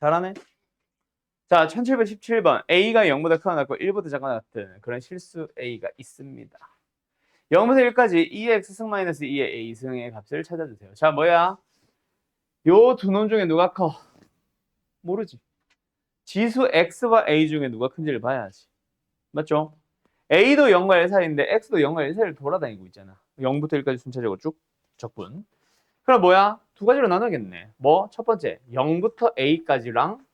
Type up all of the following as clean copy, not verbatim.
잘하네. 자, 1717번. A가 0보다 크거나 같고 1보다 작거나 같은 그런 실수 A가 있습니다. 0부터 1까지 2의 x승 마이너스 2의 a승의 값을 찾아주세요. 자, 뭐야? 요 두 놈 중에 누가 커? 모르지. 지수 x와 a 중에 누가 큰지를 봐야지. 맞죠? a도 0과 1 사이인데 x도 0과 1 사이를 돌아다니고 있잖아. 0부터 1까지 순차적으로 쭉 적분. 그럼 뭐야? 두 가지로 나눠야겠네. 뭐? 첫 번째, 0부터 a까지랑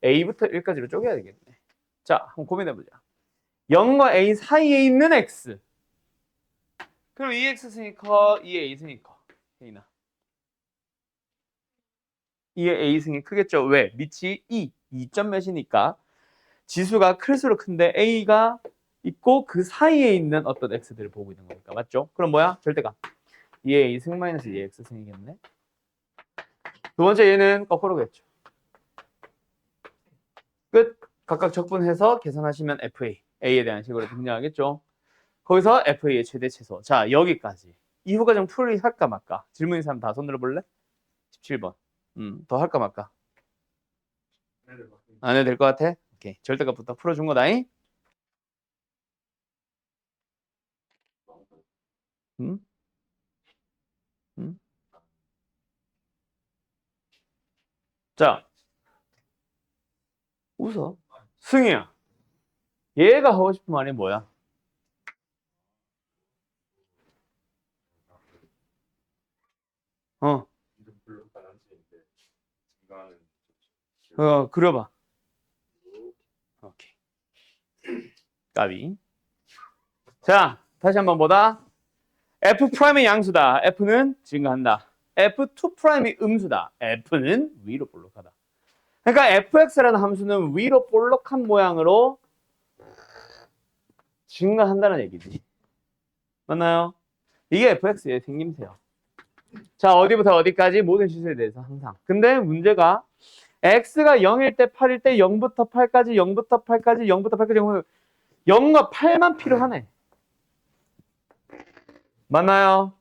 a부터 1까지로 쪼개야 되겠네. 자, 한번 고민해보자. 0과 a 사이에 있는 x. 그럼 2x 승이 커, 2의 a 승이 커. 혜인아. 2의 a 승이 크겠죠. 왜? 밑이 2점 몇이니까 지수가 클수록 큰데 a가 있고 그 사이에 있는 어떤 x들을 보고 있는 거니까. 맞죠? 그럼 뭐야? 절대값. 2의 a 승 마이너스 2의 x 승이겠네. 두 번째 얘는 거꾸로겠죠. 끝. 각각 적분해서 계산하시면 FA, A에 대한 식으로 등장하겠죠. 거기서 FA의 최대 최소. 자, 여기까지. 이후 과정 풀이 할까 말까? 질문인 사람 다 손 들어볼래? 17번. 더 할까 말까? 안 해도 될 것 같아? 오케이. 절대값부터 풀어준 거다잉. 음? 음? 자, 웃어. 승희야. 얘가 하고 싶은 말이 뭐야? 그려봐. 오케이. 까비. 자, 다시 한번 보다. F'의 양수다. F는 증가한다. F2'이 음수다. F는 위로 볼록하다. 그러니까 fx라는 함수는 위로 볼록한 모양으로 증가한다는 얘기지. 맞나요? 이게 fx의 생김새야. 자, 어디부터 어디까지? 모든 실수에 대해서 항상. 근데 문제가 x가 0일 때, 8일 때 0부터 8까지, 0부터 8까지, 0부터 8까지 0과 8만 필요하네. 맞나요?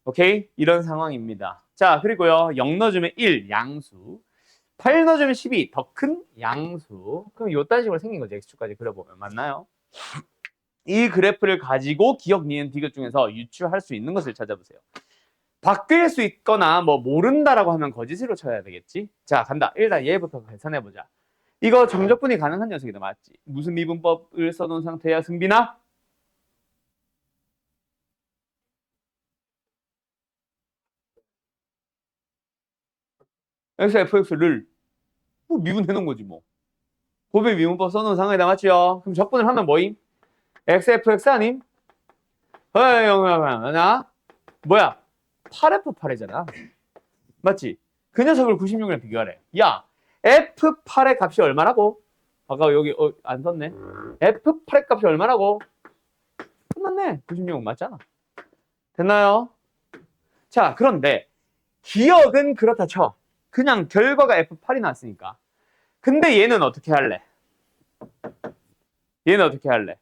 오케이? 이런 상황입니다. 자, 그리고요. 0 넣어주면 1, 양수. 8 넣어주면 12, 더 큰 양수. 그럼 요딴 식으로 생긴 거죠. x축까지 그려보면. 맞나요? 이 그래프를 가지고 기억, 니은, 디귿 중에서 유추할 수 있는 것을 찾아보세요. 바뀔 수 있거나 뭐 모른다라고 하면 거짓으로 쳐야 되겠지. 자, 간다. 일단 얘부터 계산해보자. 이거 정적분이 가능한 녀석이다. 맞지? 무슨 미분법을 써놓은 상태야, 승빈아? x, fx를 뭐 미분해놓은 거지 뭐. 고백 미분법 써놓은 상황이다. 맞죠? 그럼 적분을 하면 뭐임? x, fx 아님? 어이, 영아, 뭐야? 8f8이잖아. 맞지? 그 녀석을 96이랑 비교하래. 야, F8의 값이 얼마라고? 아까 여기 안 썼네. F8의 값이 얼마라고? 끝났네. 96은 맞잖아. 됐나요? 자, 그런데 기억은 그렇다 쳐. 그냥 결과가 F8이 나왔으니까. 근데 얘는 어떻게 할래? 얘는 어떻게 할래?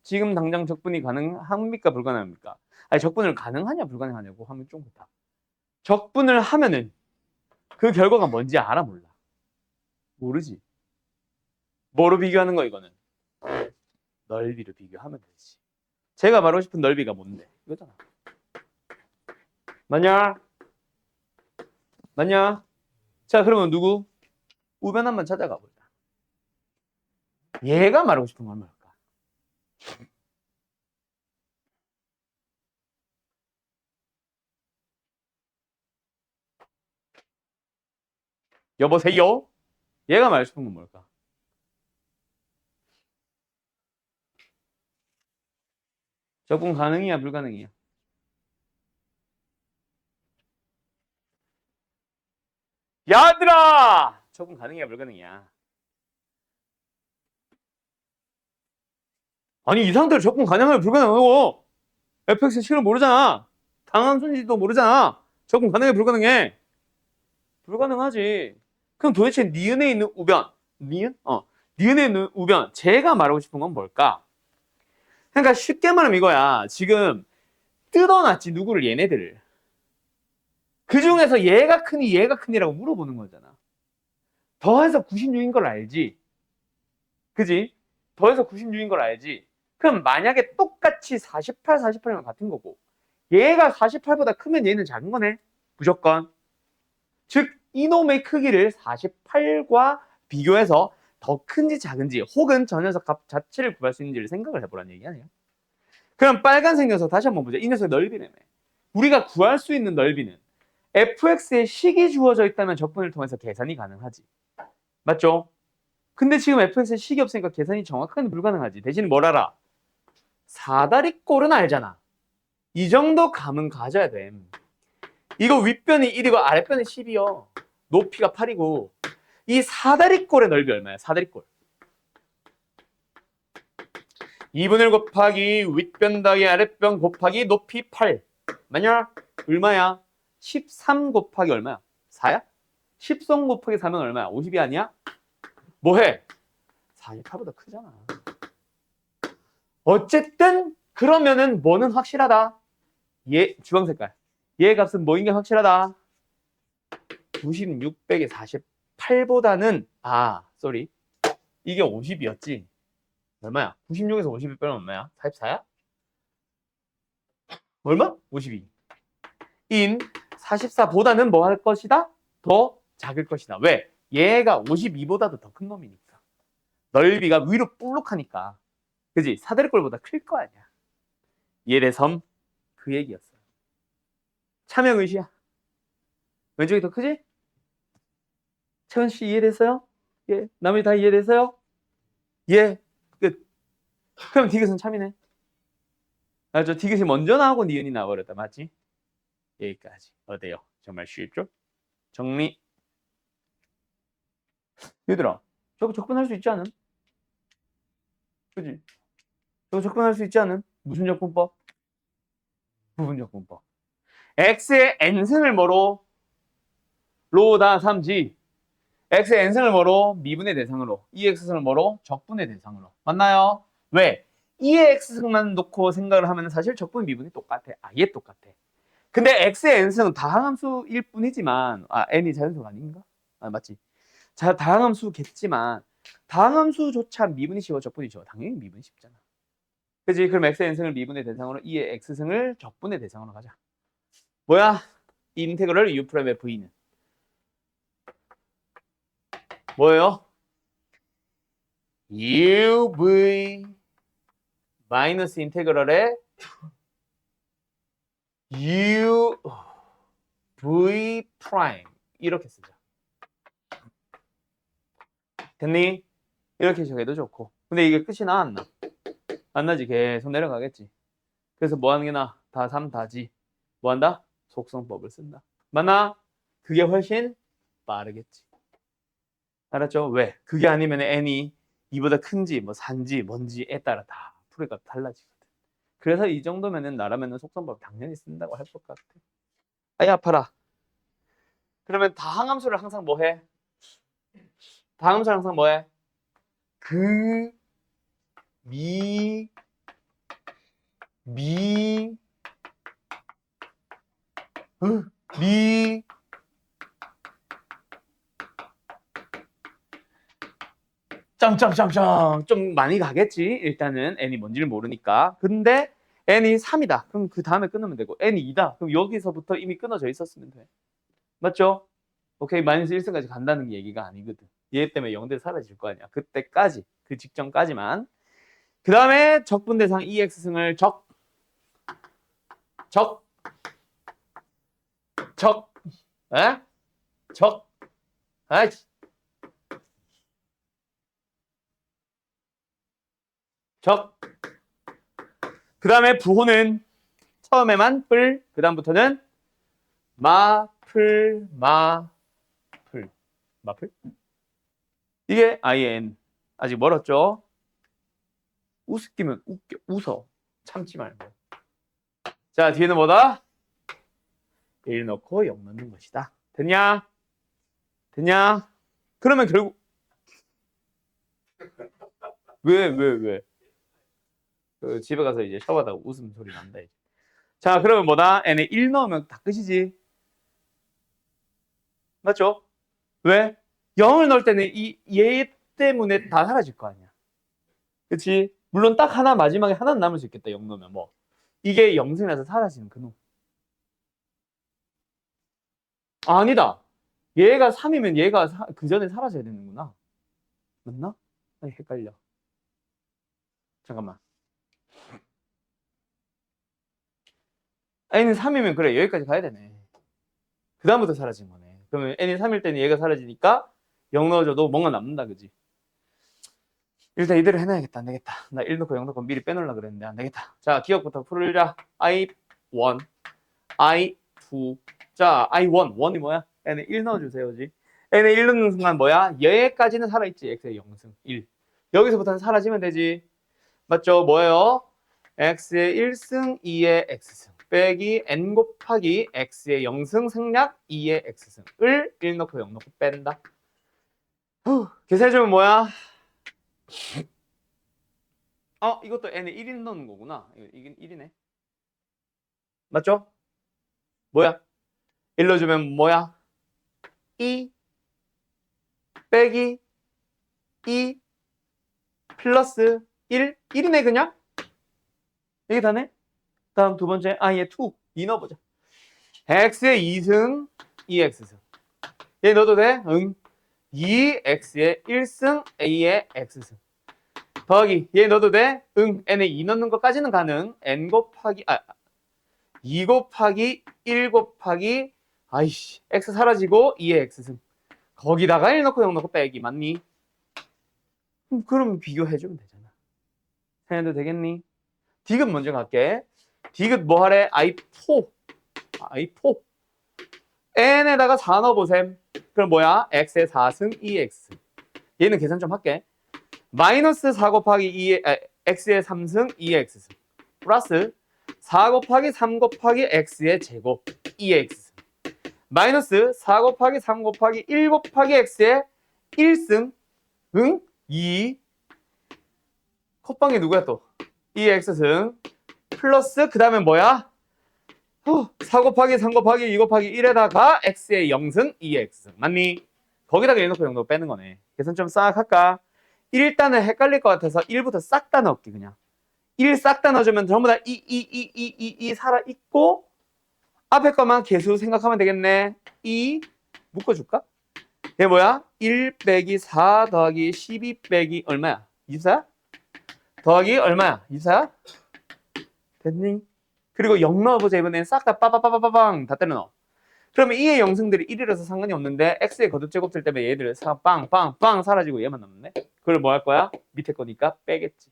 지금 당장 적분이 가능합니까? 불가능합니까? 아니, 적분을 가능하냐 불가능하냐고 하면 좀 그렇다. 적분을 하면은 그 결과가 뭔지 알아 몰라? 모르지. 뭐로 비교하는 거 이거는? 넓이로 비교하면 되지. 제가 말하고 싶은 넓이가 뭔데? 이거잖아. 맞냐? 맞냐? 자, 그러면 누구? 우변 한번 찾아가 보자. 얘가 말하고 싶은 건 뭘까? 여보세요? 얘가 말하고 싶은 건 뭘까? 적분 가능이야, 불가능이야? 야들아! 적분 가능이야, 불가능이야? 아니, 이 상태로 적분 가능하면 불가능하고 fx의 식을 모르잖아. 당함수인지도 모르잖아. 적분 가능해, 불가능해? 불가능하지. 그럼 도대체 니은에 있는 우변, 니은? 니은에 있는 우변, 제가 말하고 싶은 건 뭘까? 그러니까 쉽게 말하면 이거야. 지금 뜯어놨지, 누구를, 얘네들을. 그 중에서 얘가 크니 얘가 크니라고 물어보는 거잖아. 더해서 96인 걸 알지? 그지? 더해서 96인 걸 알지? 그럼 만약에 똑같이 48, 48이면 같은 거고 얘가 48보다 크면 얘는 작은 거네. 무조건. 즉 이놈의 크기를 48과 비교해서 더 큰지 작은지 혹은 저 녀석 값 자체를 구할 수 있는지를 생각을 해보라는 얘기 아니에요. 그럼 빨간색 녀석 다시 한번 보자. 이 녀석 넓이라며. 우리가 구할 수 있는 넓이는 fx의 식이 주어져 있다면 적분을 통해서 계산이 가능하지. 맞죠? 근데 지금 fx의 식이 없으니까 계산이 정확하게 불가능하지. 대신 뭘 알아? 사다리꼴은 알잖아. 이 정도 감은 가져야 돼. 이거 윗변이 1이고 아랫변이 10이요. 높이가 8이고 이 사다리꼴의 넓이 얼마야? 사다리꼴. 2분의 1 곱하기 윗변 더하기 아랫변 곱하기 높이 8. 맞냐? 얼마야? 13 곱하기 얼마야? 4야? 13 곱하기 4면 얼마야? 50이 아니야? 뭐해? 48보다 크잖아. 어쨌든 그러면은 뭐는 확실하다? 얘 주황 색깔. 얘 값은 뭐인 게 확실하다? 96 빼기 48보다는 쏘리. 이게 50이었지. 얼마야? 96에서 50이 빼면 얼마야? 44야? 얼마? 52. 인 44보다는 뭐 할 것이다? 더 작을 것이다. 왜? 얘가 52보다도 더 큰 놈이니까. 넓이가 위로 볼록하니까. 그지? 사다리꼴보다 클 거 아니야. 이해돼서 그 얘기였어요. 참여 의시야. 왼쪽이 더 크지? 채원 씨 이해됐어요? 예. 나머지 다 이해됐어요? 예. 끝. 그럼 디귿은 참이네. 디귿이 먼저 나오고 니은이 나와버렸다. 맞지? 여기까지. 어때요? 정말 쉽죠? 정리. 얘들아, 저거 적분할 수 있지 않음? 그지? 저거 적분할 수 있지 않음? 무슨 적분법? 부분적분법. x의 n승을 뭐로? 로다 3지. x의 n승을 뭐로? 미분의 대상으로. 2x승을 뭐로? 적분의 대상으로. 맞나요? 왜? 2의 x승만 놓고 생각을 하면 사실 적분 미분이 똑같아. 아예 똑같아. 근데 x의 n승은 다항함수일 뿐이지만 n이 자연수가 아닌가? 맞지? 자, 다항함수겠지만 다항함수조차 미분이 쉬워 적분이 쉬워. 당연히 미분이 쉽잖아. 그지? 그럼 x의 n승을 미분의 대상으로 2의 x승을 적분의 대상으로 가자. 뭐야? 인테그럴 u'의 v는 뭐예요? uv 마이너스 인테그럴의 uv 프라임 이렇게 쓰자. 됐니? 이렇게 적어도 좋고. 근데 이게 끝이 나 안 나? 안 나지. 계속 내려가겠지. 그래서 뭐 하는 게 나? 다 3, 다지. 뭐 한다? 속성법을 쓴다. 맞나? 그게 훨씬 빠르겠지. 알았죠? 왜? 그게 아니면 n이 이보다 큰지 뭐 산지 뭔지에 따라 다 풀이가 달라지거든. 그래서 이 정도면은 나라면은 속성법 당연히 쓴다고 할 것 같아. 아이 아파라. 그러면 다항함수를 항상 뭐 해? 다항함수를 항상 뭐 해? 미 짱짱짱짱 좀 많이 가겠지. 일단은 n이 뭔지를 모르니까. 근데 n이 3이다. 그럼 그 다음에 끊으면 되고 n이 2다. 그럼 여기서부터 이미 끊어져 있었으면 돼. 맞죠? 오케이. 마이너스 1승까지 간다는 얘기가 아니거든. 얘 때문에 0대 사라질 거 아니야. 그때까지. 그 직전까지만. 그 다음에 적분 대상 EX승을 적 에? 아이씨. 그 다음에 부호는 처음에만 풀, 그 다음부터는 마풀. 이게 IN. 아직 멀었죠? 우습기면 웃어. 참지 말고. 자, 뒤에는 뭐다? 1 넣고 0 넣는 것이다. 됐냐? 그러면 결국 왜? 집에 가서 이제 샤워하다가 웃음 소리 난다 이제. 자, 그러면 뭐다? n에 1 넣으면 다 끝이지. 맞죠? 왜? 0을 넣을 때는 얘 때문에 다 사라질 거 아니야. 그치? 물론 딱 하나 마지막에 하나는 남을 수 있겠다. 0 넣으면 뭐. 이게 0승이라서 사라지는 그 놈. 아니다. 얘가 3이면 얘가 그 전에 사라져야 되는구나. 맞나? 아니, 헷갈려. 잠깐만. n이 3이면 그래. 여기까지 가야 되네. 그 다음부터 사라진 거네. 그러면 n이 3일 때는 얘가 사라지니까 0 넣어줘도 뭔가 남는다. 그지? 일단 이대로 해놔야겠다. 안 되겠다. 나 1 넣고 0 넣고 미리 빼놓으려고 그랬는데 안 되겠다. 자, 기억부터 풀자. I1, I2. 자, I1. 1이 뭐야? n에 1 넣어주세요. 그지? n에 1 넣는 순간 뭐야? 얘까지는 살아있지. x의 0승 1. 여기서부터는 사라지면 되지. 맞죠? 뭐예요? x의 1승 2의 x승 빼기 n 곱하기 x의 0승 생략 2의 x승을 1 넣고 0 넣고 뺀다. 계산해주면 뭐야? 이것도 n에 1인 넣는 거구나. 이게 1이네. 맞죠? 뭐야? 1 넣어주면 뭐야? 2 빼기 2 플러스 1. 1이네 그냥? 이게 다네? 다음 두 번째 얘 2 넣어보자. x의 2승 2x승 얘 넣어도 돼? 응. 2x의 1승 a의 x승 더하기 얘 넣어도 돼? 응. n에 2 넣는 것까지는 가능. n 곱하기 2 곱하기 1 곱하기 x 사라지고 2의 x승 거기다가 1 넣고 0 넣고 빼기 맞니? 그럼 비교해주면 되잖아. 해도 되겠니? 디귿 먼저 갈게. 디귿 뭐 하래? I4 n에다가 4 넣어보셈. 그럼 뭐야? x의 4승 2x 얘는 계산 좀 할게. 마이너스 4 곱하기 x의 3승 2x승 플러스 4 곱하기 3 곱하기 x의 제곱 2x 마이너스 4 곱하기 3 곱하기 1 곱하기 x의 1승 2 콧방이 누구야 또? 2x승 플러스 그 다음에 뭐야? 4 곱하기 3 곱하기 2 곱하기 1에다가 x의 0승 2x승 맞니? 거기다가 1 넣고 0 넣고 빼는 거네. 계산 좀 싹 할까? 일단은 헷갈릴 것 같아서 1부터 싹 다 넣을게 그냥. 1 싹 다 넣어주면 전부 다 2 살아있고 앞에 것만 개수 생각하면 되겠네. 2 묶어줄까? 얘 뭐야? 1 빼기 4 더하기 12 빼기 얼마야? 24? 더하기 얼마야? 24? 됐니? 그리고 0 넣어보자. 이번엔 싹 다 빠바바바바방 다 때려 넣어. 그러면 2의 영승들이 1이라서 상관이 없는데 x의 거듭제곱들 때문에 얘들은 빵빵빵 사라지고 얘만 남네. 그걸 뭐 할 거야? 밑에 거니까 빼겠지.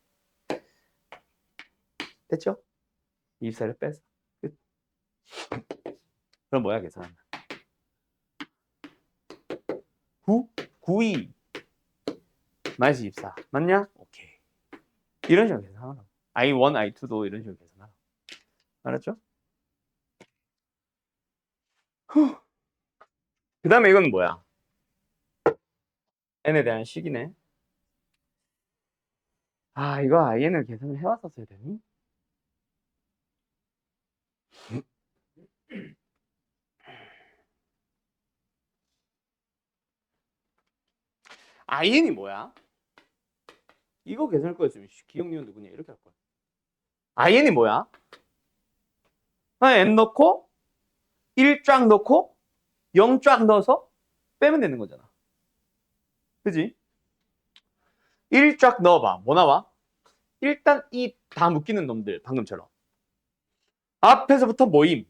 됐죠? 24를 빼서 끝. 그럼 뭐야 계산? 9? 92 마이너스 24 맞냐? 오케이. 이런 식으로 계산하라고. I1, I2도 이런 식으로 계산하라고. 알았죠? 그 다음에 이건 뭐야? n에 대한 식이네. 이거 in을 계산을 해왔었어야 되니? in이 뭐야? 이거 계산할 거였으면 기억니은 누구냐 이렇게 할 거야. in이 뭐야? n 넣고 1 쫙 넣고 0 쫙 넣어서 빼면 되는 거잖아. 그지? 1 쫙 넣어봐. 뭐 나와? 일단 이 다 묶이는 놈들 방금처럼 앞에서부터 모임.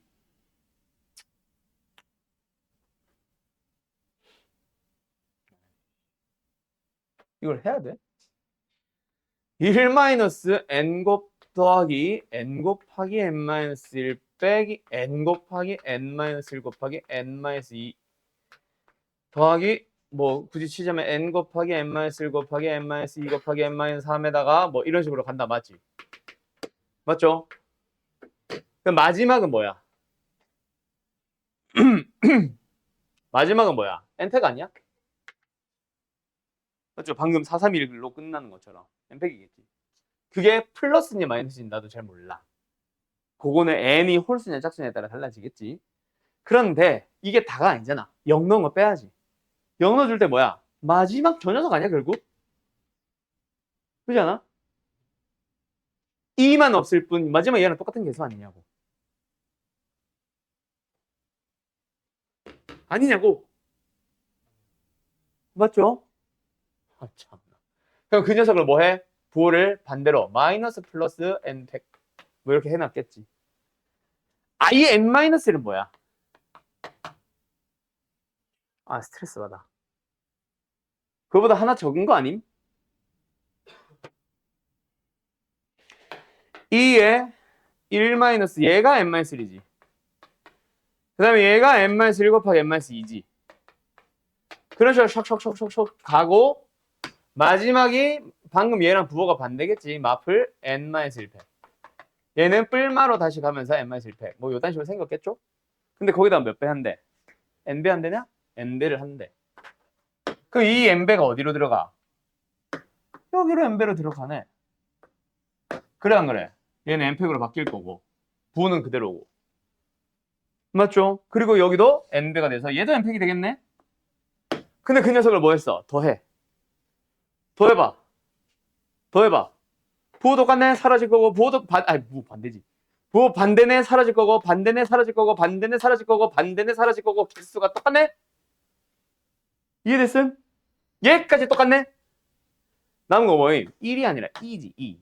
이걸 해야 돼. 1 마이너스 n 곱 더하기 n 곱하기 n 마이너스 1 빼기 n 곱하기 n 마이너스 1 곱하기 n 마이너스 2 더하기 뭐 굳이 치자면 n 곱하기 n 마이너스 1 곱하기 n 마이너스 2 곱하기 n 마이너스 3에다가 뭐 이런 식으로 간다. 맞지? 맞죠? 그럼 마지막은 뭐야? 마지막은 뭐야? n팩 아니야? 맞죠? 방금 431로 끝나는 것처럼 n팩이겠지. 그게 플러스냐 마이너스인지 나도 잘 몰라. 그거는 n이 홀수냐 짝수냐에 따라 달라지겠지. 그런데 이게 다가 아니잖아. 0 넣은 거 빼야지. 0 넣어줄 때 뭐야? 마지막 저 녀석 아니야 결국? 그렇지 않아? 2만 없을 뿐 마지막 얘랑 똑같은 계수 아니냐고. 아니냐고. 맞죠? 아, 참. 그럼 그 녀석을 뭐 해? 부호를 반대로 마이너스 플러스 n 팩 뭐 이렇게 해놨겠지. 아예 n 마이너스는 뭐야? 아 스트레스 받아. 그거보다 하나 적은 거 아님? 2에 1 마이너스 얘가 n 마이너스 1이지. 그 다음에 얘가 n 마이너스 1 곱하기 n 마이너스 2지. 그런 식으로 샥샥샥샥샥 가고 마지막이 방금 얘랑 부호가 반대겠지. 마플 n 마이너스 1팩. 얘는 뿔마로 다시 가면서 n 마이너스 1팩. 뭐 요딴 식으로 생겼겠죠? 근데 거기다 몇 배 한대? n배 한대냐? n배를 한대. 그럼 이 n배가 어디로 들어가? 여기로 n배로 들어가네. 그래 안 그래? 얘는 n팩으로 바뀔 거고 부호는 그대로고. 맞죠? 그리고 여기도 n배가 돼서 얘도 n팩이 되겠네? 근데 그 녀석을 뭐 했어? 더해. 더해봐. 더해봐. 부호 똑같네? 사라질 거고 부호도 반대지. 부호 반대네? 사라질 거고 반대네? 사라질 거고 반대네? 사라질 거고 반대네? 사라질 거고 개수가 똑같네? 이해됐음? 얘까지 똑같네? 남은 거 뭐임? 1이 아니라 2지 2.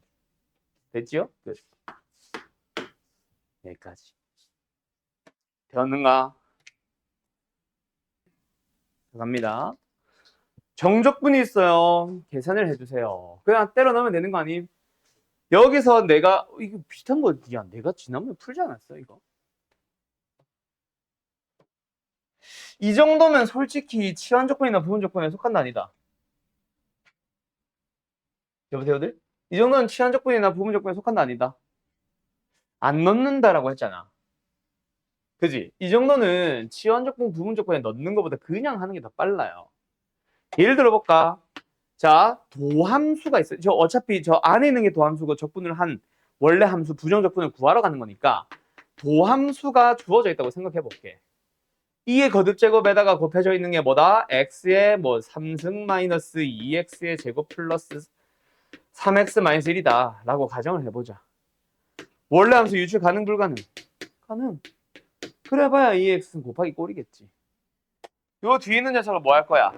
됐지요? 끝. 여기까지. 되었는가? 갑니다. 정적분이 있어요. 계산을 해주세요. 그냥 때려 넣으면 되는 거 아님? 여기서 내가 이거 비슷한 거 야 내가 지난번에 풀지 않았어 이거? 이 정도면 솔직히 치환 조건이나 부분 조건에 속한 거 아니다. 여보세요들? 이 정도는 치환 조건이나 부분 조건에 속한 거 아니다. 안 넣는다라고 했잖아. 그지? 이 정도는 치환 조건, 부분 조건에 넣는 것보다 그냥 하는 게 더 빨라요. 예를 들어볼까? 자, 도함수가 있어요. 저 어차피 저 안에 있는 게 도함수고 적분을 한 원래 함수, 부정적분을 구하러 가는 거니까 도함수가 주어져 있다고 생각해 볼게. 2의 거듭제곱에다가 곱해져 있는 게 뭐다? x의 뭐 3승 마이너스 2x의 제곱 플러스 3x 마이너스 1이다 라고 가정을 해보자. 원래 함수 유출 가능 불가능? 가능. 그래봐야 2x는 곱하기 꼴이겠지. 요 뒤에 있는 녀석을 뭐 할 거야?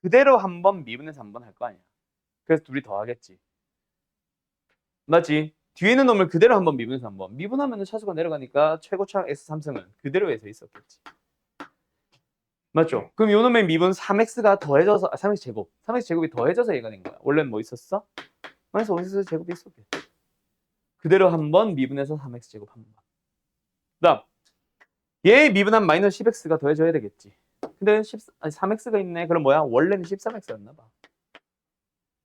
그대로 한번 미분해서 한번 할 거 아니야. 그래서 둘이 더하겠지. 맞지? 뒤에 있는 놈을 그대로 한번 미분해서 한번. 미분하면 차수가 내려가니까 최고차항 x3승은 그대로 해서 있었겠지. 맞죠? 그럼 요 놈의 미분 3x가 더해져서 3x 제곱. 3x 제곱이 더해져서 얘가 된 거야. 원래는 뭐 있었어? 마이너스 5x 제곱이 있었겠지. 그대로 한번 미분해서 3x 제곱 한 번. 그다음 얘의 미분한 마이너스 10x가 더해져야 되겠지. 근데 3x가 있네. 그럼 뭐야? 원래는 13x였나 봐.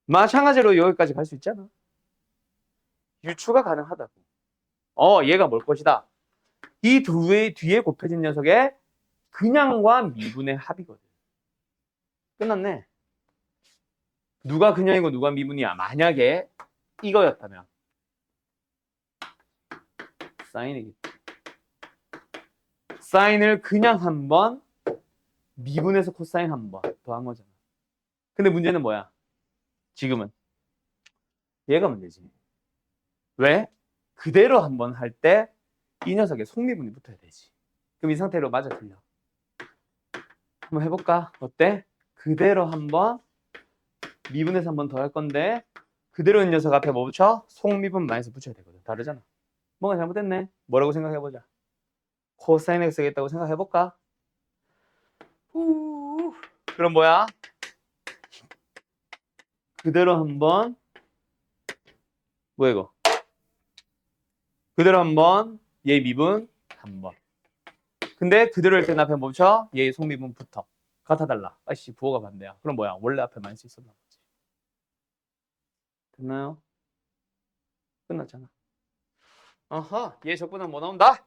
마찬가지로 여기까지 갈 수 있잖아. 유추가 가능하다고. 얘가 뭘 것이다. 이 두의 뒤에 곱해진 녀석의 그냥과 미분의 합이거든. 끝났네. 누가 그냥이고 누가 미분이야. 만약에 이거였다면 사인이겠지. 사인을 그냥 한번 미분해서 코사인 한번 더한 거잖아. 근데 문제는 뭐야? 지금은 얘가 문제지. 왜? 그대로 한번 할 때 이 녀석의 속미분이 붙어야 되지. 그럼 이 상태로 맞아 틀려. 한번 해볼까? 어때? 그대로 한번 미분해서 한번 더 할 건데 그대로 이 녀석 앞에 뭐 붙여? 속미분 마이너스 붙여야 되거든. 다르잖아. 뭐가 잘못됐네? 뭐라고 생각해보자. 코사인 x가 있다고 생각해볼까? 그럼 뭐야? 그대로 한번 뭐야 이거? 그대로 한번 얘 미분 한번. 근데 그대로 할 때는 앞에 뭐 붙여? 얘 속미분 붙어. 같아 달라. 아씨 부호가 반대야. 그럼 뭐야? 원래 앞에 마이너스 있었나 보지. 됐나요? 끝났잖아. 아하, 얘 적분은 뭐 나온다?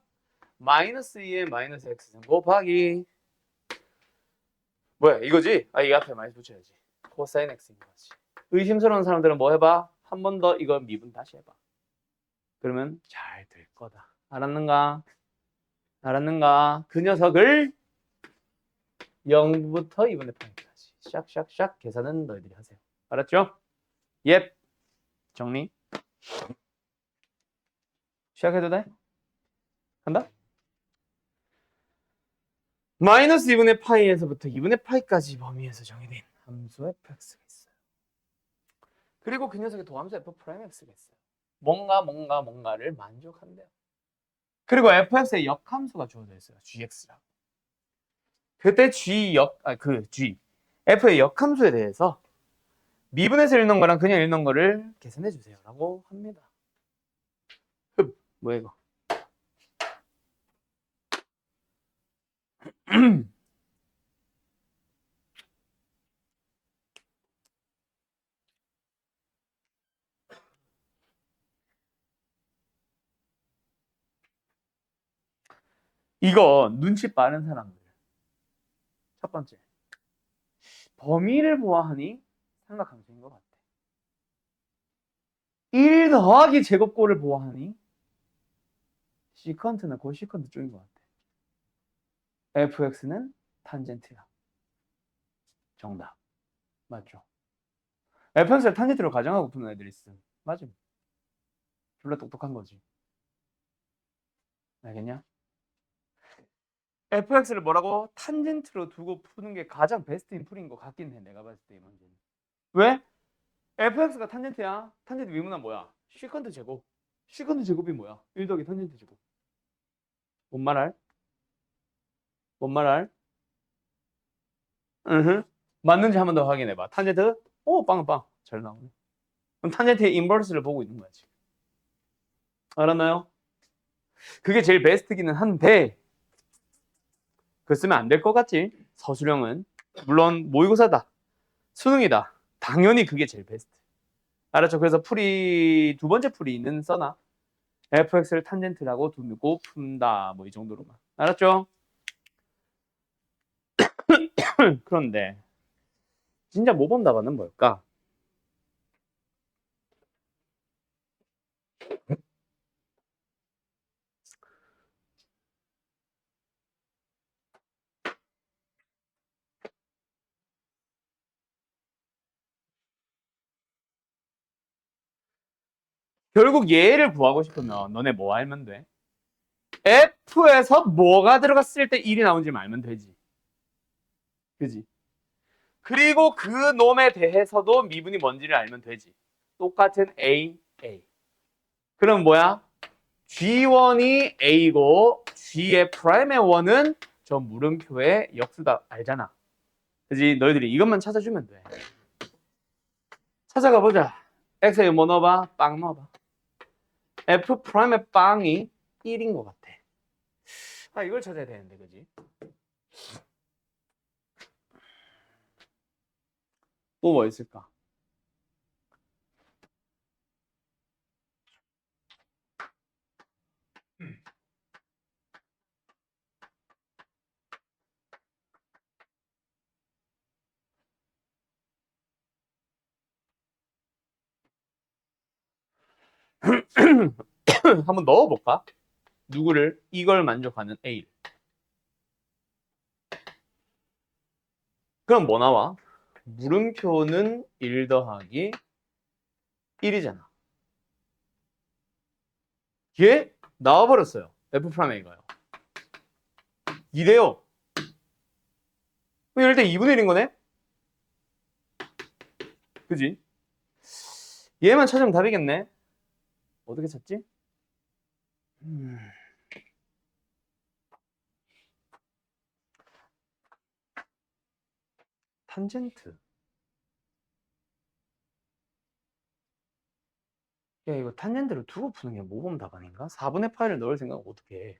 마이너스 2에 마이너스 x 곱하기 뭐야 이거지? 이 앞에 마이너스 붙여야지. 코사인 x인 거지. 의심스러운 사람들은 뭐 해봐? 한 번 더 이거 미분 다시 해봐. 그러면 잘 될 거다. 알았는가? 알았는가? 그 녀석을 0부터 2분의 파이까지. 샥샥샥 계산은 너희들이 하세요. 알았죠? 예. 정리. 시작해도 돼? 간다? 마이너스 2분의 파이에서부터 2분의 파이까지 범위에서 정의된 함수 fx가 있어요. 그리고 그 녀석의 도함수 f'x가 있어요. 뭔가를 만족한대요. 그리고 fx의 역함수가 주어져 있어요. gx라고. 그때 g f의 역함수에 대해서 미분해서 읽는 거랑 그냥 읽는 거를 계산해 주세요라고 합니다. 뭐야 이거? 이거 눈치 빠른 사람들. 첫 번째. 범위를 보아하니 삼각함수인 것 같아. 1 더하기 제곱꼴을 보아하니 시컨트나 코시컨트 쪽인 것 같아. fx는 탄젠트야. 정답. 맞죠? fx를 탄젠트로 가정하고 푸는 애들이 있음. 맞음. 졸라 똑똑한 거지. 알겠냐? fx를 뭐라고? 탄젠트로 두고 푸는 게 가장 베스트인 풀인 것 같긴 해. 내가 봤을 때 이 문제는. 왜? fx가 탄젠트야. 탄젠트 미분은 뭐야? 시컨트 제곱. 시컨트 제곱이 뭐야? 1 더하기 탄젠트 제곱. 뭔 말할? 뭔 말할? 맞는지 한 번 더 확인해봐. 탄젠트? 오, 빵빵. 잘 나오네. 그럼 탄젠트의 인버스를 보고 있는 거지. 알았나요? 그게 제일 베스트기는 한데 그거 쓰면 안 될 것 같지? 서술형은. 물론 모의고사다. 수능이다. 당연히 그게 제일 베스트. 알았죠? 그래서 두 번째 풀이는 써놔. fx를 탄젠트라고 두고 푼다. 뭐 이 정도로만. 알았죠? 그런데 진짜 모범 답안은 뭘까? 결국 얘를 구하고 싶으면 너네 뭐 알면 돼? F에서 뭐가 들어갔을 때 1이 나온지 알면 되지. 그지? 그리고 그 놈에 대해서도 미분이 뭔지를 알면 되지. 똑같은 A. 그럼 뭐야? G1이 A고 G의 프라임의 원은 저 물음표의 역수다. 알잖아. 그지? 너희들이 이것만 찾아주면 돼. 찾아가 보자. X에 뭐 넣어봐? 빵 넣어봐. F 프라임의 빵이 1인 것 같아. 아, 이걸 찾아야 되는데, 그지? 또 뭐 있을까? 한번 넣어볼까? 누구를? 이걸 만족하는 A. 그럼 뭐 나와? 물음표는 1 더하기 1이잖아. 얘 나와버렸어요. F'A가요. 이래요. 이럴 때 2분의 1인 거네? 그지? 얘만 찾으면 답이겠네. 어떻게 찾지? 탄젠트. 야, 이거 탄젠트를 두고 푸는 게 모범 답안인가? 4분의 파이를 넣을 생각은 어떻게 해?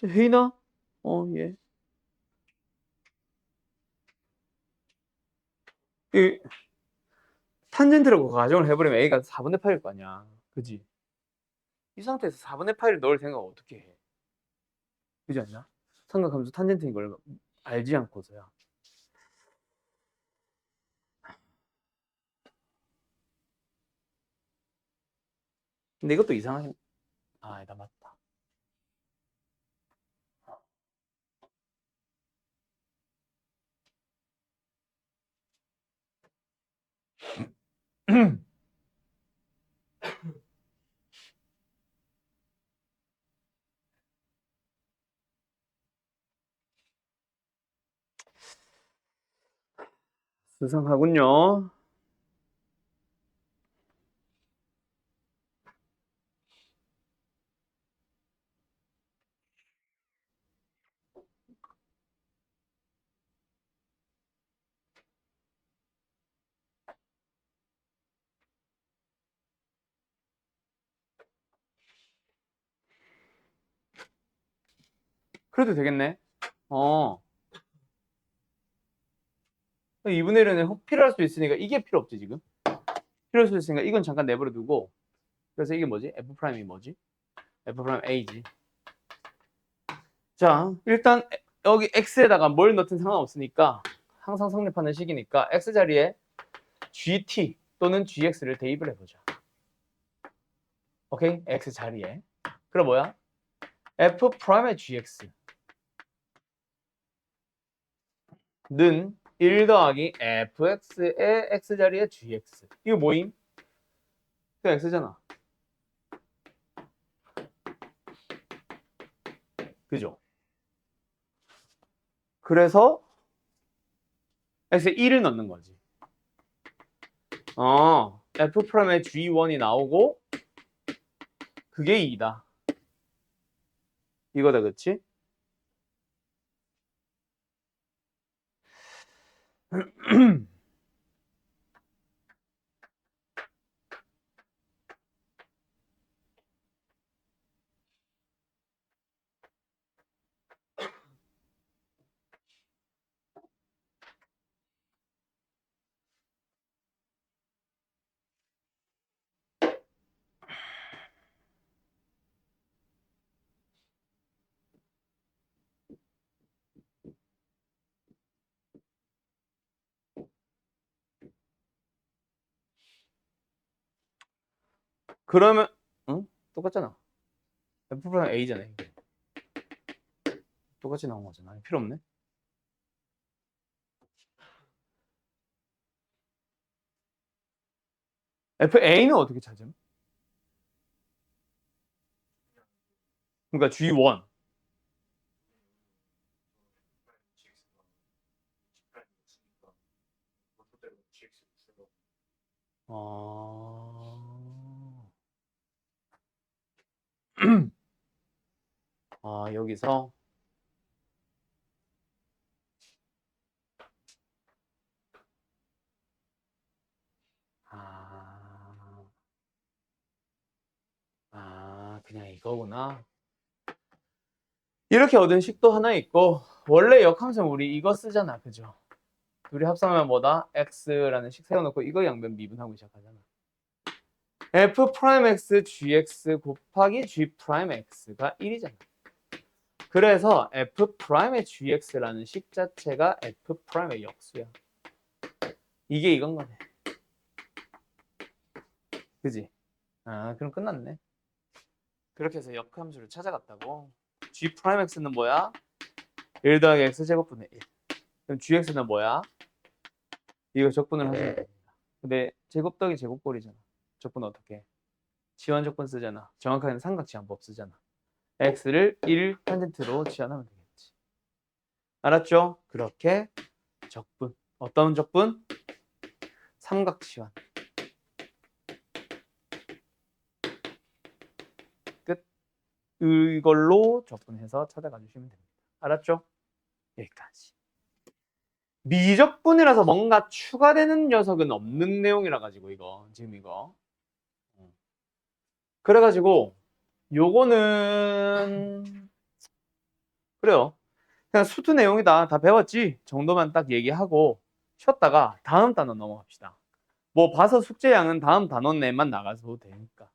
회의나? 예. 이 탄젠트라고 가정을 해버리면 A가 4분의 파일 거 아니야. 그지? 이 상태에서 4분의 파이를 넣을 생각은 어떻게 해? 그지 않냐? 삼각함수 탄젠트인 걸 알지 않고서야. 근데 이것도 이상하게 아니다 맞다. 수상하군요. 그래도 되겠네. 2분의 1은 필요할 수 있으니까 이게 필요 없지 지금. 필요할 수 있으니까 이건 잠깐 내버려 두고. 그래서 이게 뭐지? F 프라임이 뭐지? F 프라임 A지. 자, 일단 여기 X에다가 뭘 넣든 상관없으니까 항상 성립하는 식이니까 X 자리에 GT 또는 GX를 대입을 해보자. 오케이? X 자리에. 그럼 뭐야? F 프라임의 GX 는 1 더하기 fx의 x자리의 gx. 이거 뭐임? 그 x잖아. 그죠? 그래서 x에 1을 넣는 거지. f 프라임의 g1이 나오고 그게 2다. 이거다, 그치? 그러면 응? 똑같잖아. f 프라임 a잖아. 이게. 똑같이 나온 거잖아. 필요 없네. fa는 어떻게 찾음? 그러니까 g1. 여기서 그냥 이거구나. 이렇게 얻은 식도 하나 있고, 원래 역함수는 우리 이거 쓰잖아. 그죠? 둘이 합성하면 뭐다? x라는 식 세워놓고 이거 양변 미분하고 시작하잖아. f 프라임 x gx 곱하기 g 프라임 x가 1이잖아. 그래서 f 프라임의 gx라는 식 자체가 f 프라임의 역수야. 이게 이건 거네. 그지? 그럼 끝났네. 그렇게 해서 역함수를 찾아갔다고. g 프라임 x는 뭐야? 1 더하기 x제곱분의 1. 그럼 gx는 뭐야? 이거 적분을 하시면 됩니다. 근데 제곱 더하기 제곱꼴이잖아. 적분 어떻게 해? 지원 적분 쓰잖아. 정확하게는 삼각지원법 쓰잖아. x를 1 탄젠트로 지원하면 되겠지. 알았죠? 그렇게 적분. 어떤 적분? 삼각지원. 끝. 이걸로 적분해서 찾아가 주시면 됩니다. 알았죠? 여기까지. 미적분이라서 뭔가 추가되는 녀석은 없는 내용이라 가지고 이거 지금 이거. 그래가지고 요거는 그래요. 그냥 수트 내용이다. 다 배웠지? 정도만 딱 얘기하고 쉬었다가 다음 단원 넘어갑시다. 뭐 봐서 숙제량은 다음 단원 내만 나가도 되니까.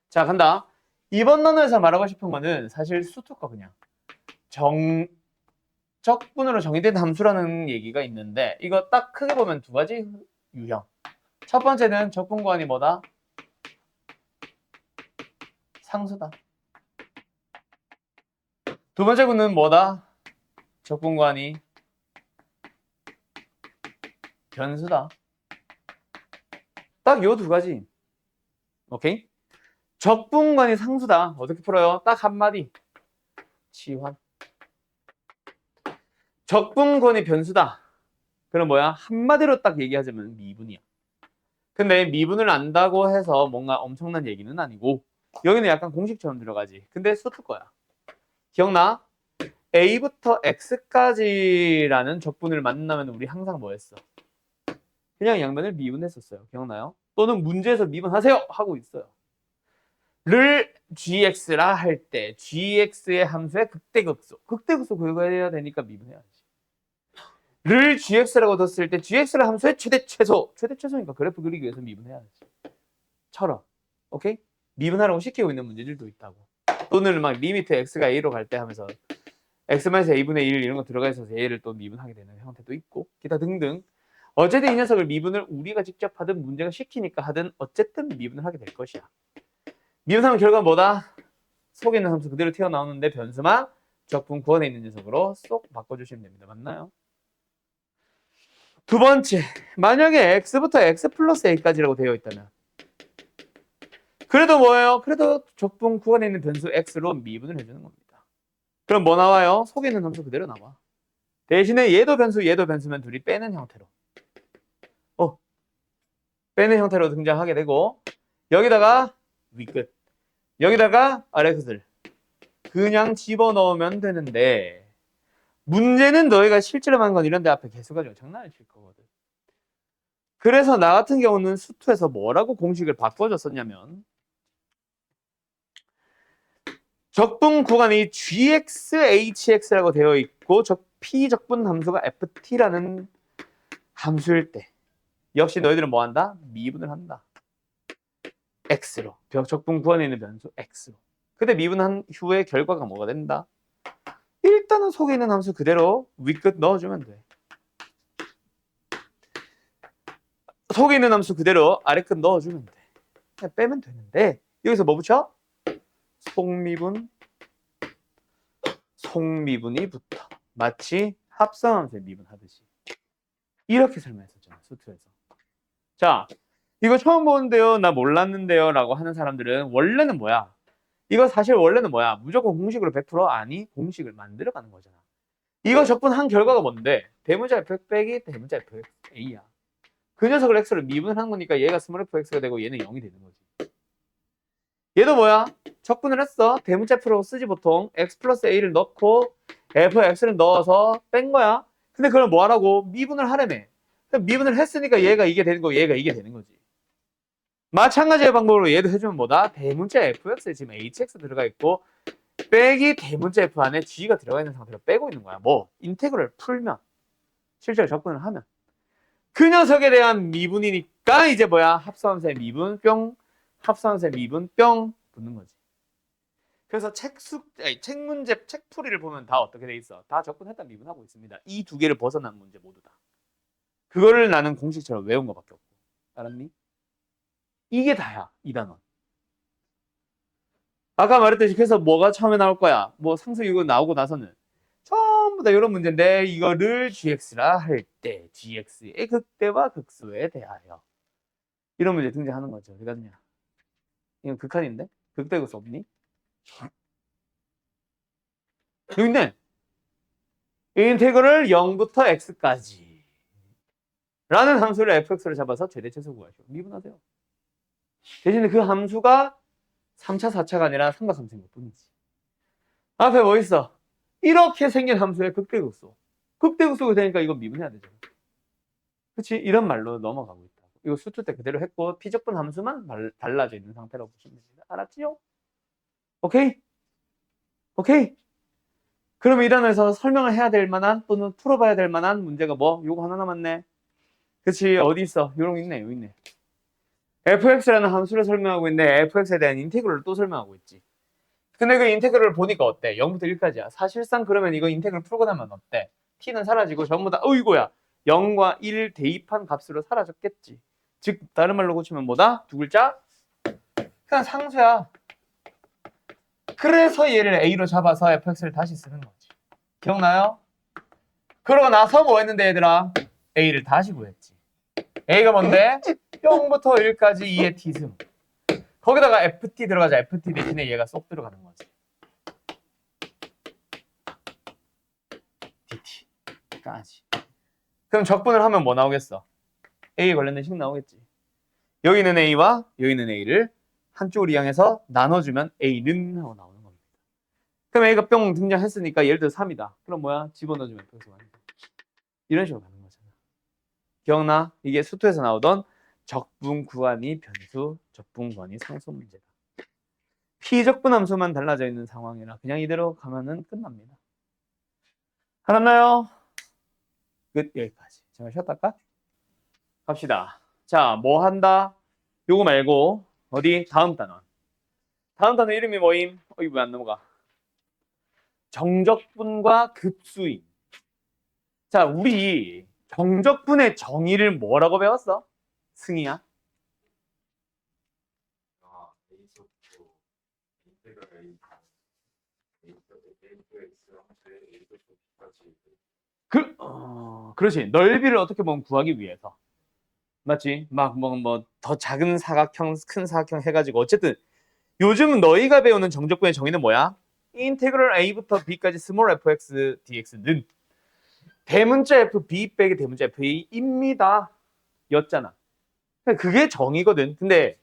자, 간다. 이번 단원에서 말하고 싶은 거는 사실 수트 거 그냥 적분으로 정의된 함수라는 얘기가 있는데 이거 딱 크게 보면 두 가지 유형. 첫 번째는 적분 구간이 뭐다? 상수다. 두 번째 구는 뭐다? 적분관이 변수다. 딱 요 두 가지. 오케이? 적분관이 상수다. 어떻게 풀어요? 딱 한마디. 치환. 적분관이 변수다. 그럼 뭐야? 한마디로 딱 얘기하자면 미분이야. 근데 미분을 안다고 해서 뭔가 엄청난 얘기는 아니고 여기는 약간 공식처럼 들어가지. 근데 수트 거야. 기억나? A부터 X까지라는 적분을 만나면 우리 항상 뭐 했어? 그냥 양변을 미분했었어요. 기억나요? 또는 문제에서 미분하세요! 하고 있어요. 를 gx라 할 때 gx의 함수의 극대극소. 극대극소 구해야 되니까 미분해야지. 를 gx라고 뒀을 때 gx라 함수의 최대 최소. 최대 최소니까 그래프 그리기 위해서 미분해야지. 처럼. 오케이? 미분하라고 시키고 있는 문제들도 있다고. 또는 막 리미트 x가 a로 갈 때 하면서 x-a분의 1 이런 거 들어가 있어서 얘를 또 미분하게 되는 형태도 있고 기타 등등. 어쨌든 이 녀석을 미분을 우리가 직접 하든 문제가 시키니까 하든 어쨌든 미분을 하게 될 것이야. 미분하면 결과는 뭐다? 속에 있는 함수 그대로 튀어나오는데 변수만 적분 구원에 있는 녀석으로 쏙 바꿔주시면 됩니다. 맞나요? 두 번째, 만약에 x부터 x 플러스 a까지라고 되어 있다면 그래도 뭐예요? 그래도 적분 구원에 있는 변수 x로 미분을 해주는 겁니다. 그럼 뭐 나와요? 속에 있는 함수 그대로 나와. 대신에 얘도 변수, 얘도 변수면 둘이 빼는 형태로 빼는 형태로 등장하게 되고 여기다가 위끝 여기다가 아래 끝을 그냥 집어넣으면 되는데 문제는 너희가 실제로 하는 건 이런 데 앞에 개수 가지고 장난을 칠 거거든. 그래서 나 같은 경우는 수투에서 뭐라고 공식을 바꿔줬었냐면 적분 구간이 gx-hx라고 되어 있고 p적분 함수가 ft라는 함수일 때 역시 너희들은 뭐 한다? 미분을 한다. x로. 적분 구간에 있는 변수 x로. 근데 미분한 후에 결과가 뭐가 된다? 일단은 속에 있는 함수 그대로 위끝 넣어주면 돼. 속에 있는 함수 그대로 아래끝 넣어주면 돼. 그냥 빼면 되는데 여기서 뭐 붙여? 속미분이 붙어. 마치 합성함수의 미분하듯이. 이렇게 설명했었잖아, 수트에서. 자, 이거 처음 보는데요, 나 몰랐는데요 라고 하는 사람들은 원래는 뭐야? 이거 사실 원래는 뭐야? 무조건 공식으로 100%? 아니, 공식을 만들어가는 거잖아. 이거 적분한 결과가 뭔데? 대문자 fx 빼기 대문자 fx a야. 그 녀석을 x로 미분한 거니까 얘가 스몰 fx가 되고 얘는 0이 되는 거지. 얘도 뭐야? 적분을 했어. 대문자 f로 쓰지 보통. x 플러스 a를 넣고 fx를 넣어서 뺀 거야. 근데 그걸 뭐 하라고? 미분을 하려면. 미분을 했으니까 얘가 이게 되는 거고 얘가 이게 되는 거지. 마찬가지의 방법으로 얘도 해주면 뭐다? 대문자 fx에 지금 hx 들어가 있고 빼기 대문자 f 안에 g가 들어가 있는 상태로 빼고 있는 거야. 뭐 인테그럴 풀면 실제로 접근을 하면 그 녀석에 대한 미분이니까 이제 뭐야? 합성함수의 미분 뿅 합성함수의 미분 뿅 붙는 거지. 그래서 책 문제 책풀이를 보면 다 어떻게 돼 있어? 다 접근했다 미분하고 있습니다. 이 두 개를 벗어난 문제 모두 다. 그거를 나는 공식처럼 외운 거밖에 없고. 알았니? 이게 다야. 이 단원. 아까 말했듯이 그래서 뭐가 처음에 나올 거야? 뭐 상수 이거 나오고 나서는 전부 다 이런 문제인데 이거를 gx라 할 때 gx의 극대와 극소에 대하여 이런 문제 등장하는 거죠. 어디 갔냐? 이건 극한인데? 극대 극소 없니? 여기 있네. 인테그럴 0부터 x까지 라는 함수를 fx를 잡아서 최대 최소 구하시오. 미분하세요. 대신에 그 함수가 3차, 4차가 아니라 삼각함수인 것 뿐이지. 앞에 뭐 있어? 이렇게 생긴 함수의 극대극소. 극대극소가 되니까 이거 미분해야 되잖아. 그치? 이런 말로 넘어가고 있다. 이거 수투 때 그대로 했고 피적분 함수만 달라져 있는 상태라고 보시면 됩니다. 알았지요? 오케이? 오케이? 그럼 이 단어에서 설명을 해야 될 만한 또는 풀어봐야 될 만한 문제가 뭐? 요거 하나 남았네. 그치? 어디 있어? 요런 거 있네. 여기 있네. fx라는 함수를 설명하고 있는데 fx에 대한 인테그럴을 또 설명하고 있지. 근데 그 인테그럴을 보니까 어때? 0부터 1까지야. 사실상 그러면 이거 인테그럴 풀고 나면 어때? t는 사라지고 전부 다 어이구야 0과 1 대입한 값으로 사라졌겠지. 즉 다른 말로 고치면 뭐다? 두 글자? 그냥 상수야. 그래서 얘를 A로 잡아서 fx를 다시 쓰는 거지. 기억나요? 그러고 나서 뭐 했는데 얘들아? A를 다시 구했지. A가 뭔데? 0부터 1까지 2의 t승. 거기다가 ft 들어가자. ft 대신에 얘가 쏙 들어가는 거지. dt까지. 그럼 적분을 하면 뭐 나오겠어? A에 관련된 식 나오겠지. 여기 있는 A와 여기 있는 A를 한쪽을 이항해서 나눠주면 A는 하고 나오는 겁니다. 그럼 A가 뿅 등장했으니까 예를 들어 3이다. 그럼 뭐야? 집어넣어주면 fx가 많이 돼. 이런 식으로 가는 거잖아. 기억나? 이게 수투에서 나오던 적분 구한이 변수, 적분 구한이 상수 문제다. 피적분 함수만 달라져 있는 상황이라 그냥 이대로 가면은 끝납니다. 알았나요? 끝. 여기까지. 잠깐 쉬었다 할까? 갑시다. 자, 뭐 한다? 요거 말고 어디? 다음 단원. 다음 단원 이름이 뭐임? 이거 왜 안 넘어가? 정적분과 급수임. 자, 우리 정적분의 정의를 뭐라고 배웠어? 승희야? 그렇지. 넓이를 어떻게 보면 구하기 위해서. 맞지? 막 뭐 더 작은 사각형, 큰 사각형 해가지고 어쨌든 요즘 너희가 배우는 정적분의 정의는 뭐야? 인테그럴 a부터 b까지 스몰 fx dx는 대문자 fb 빼기 대문자 fa입니다. 였잖아. 그게 정의거든. 근데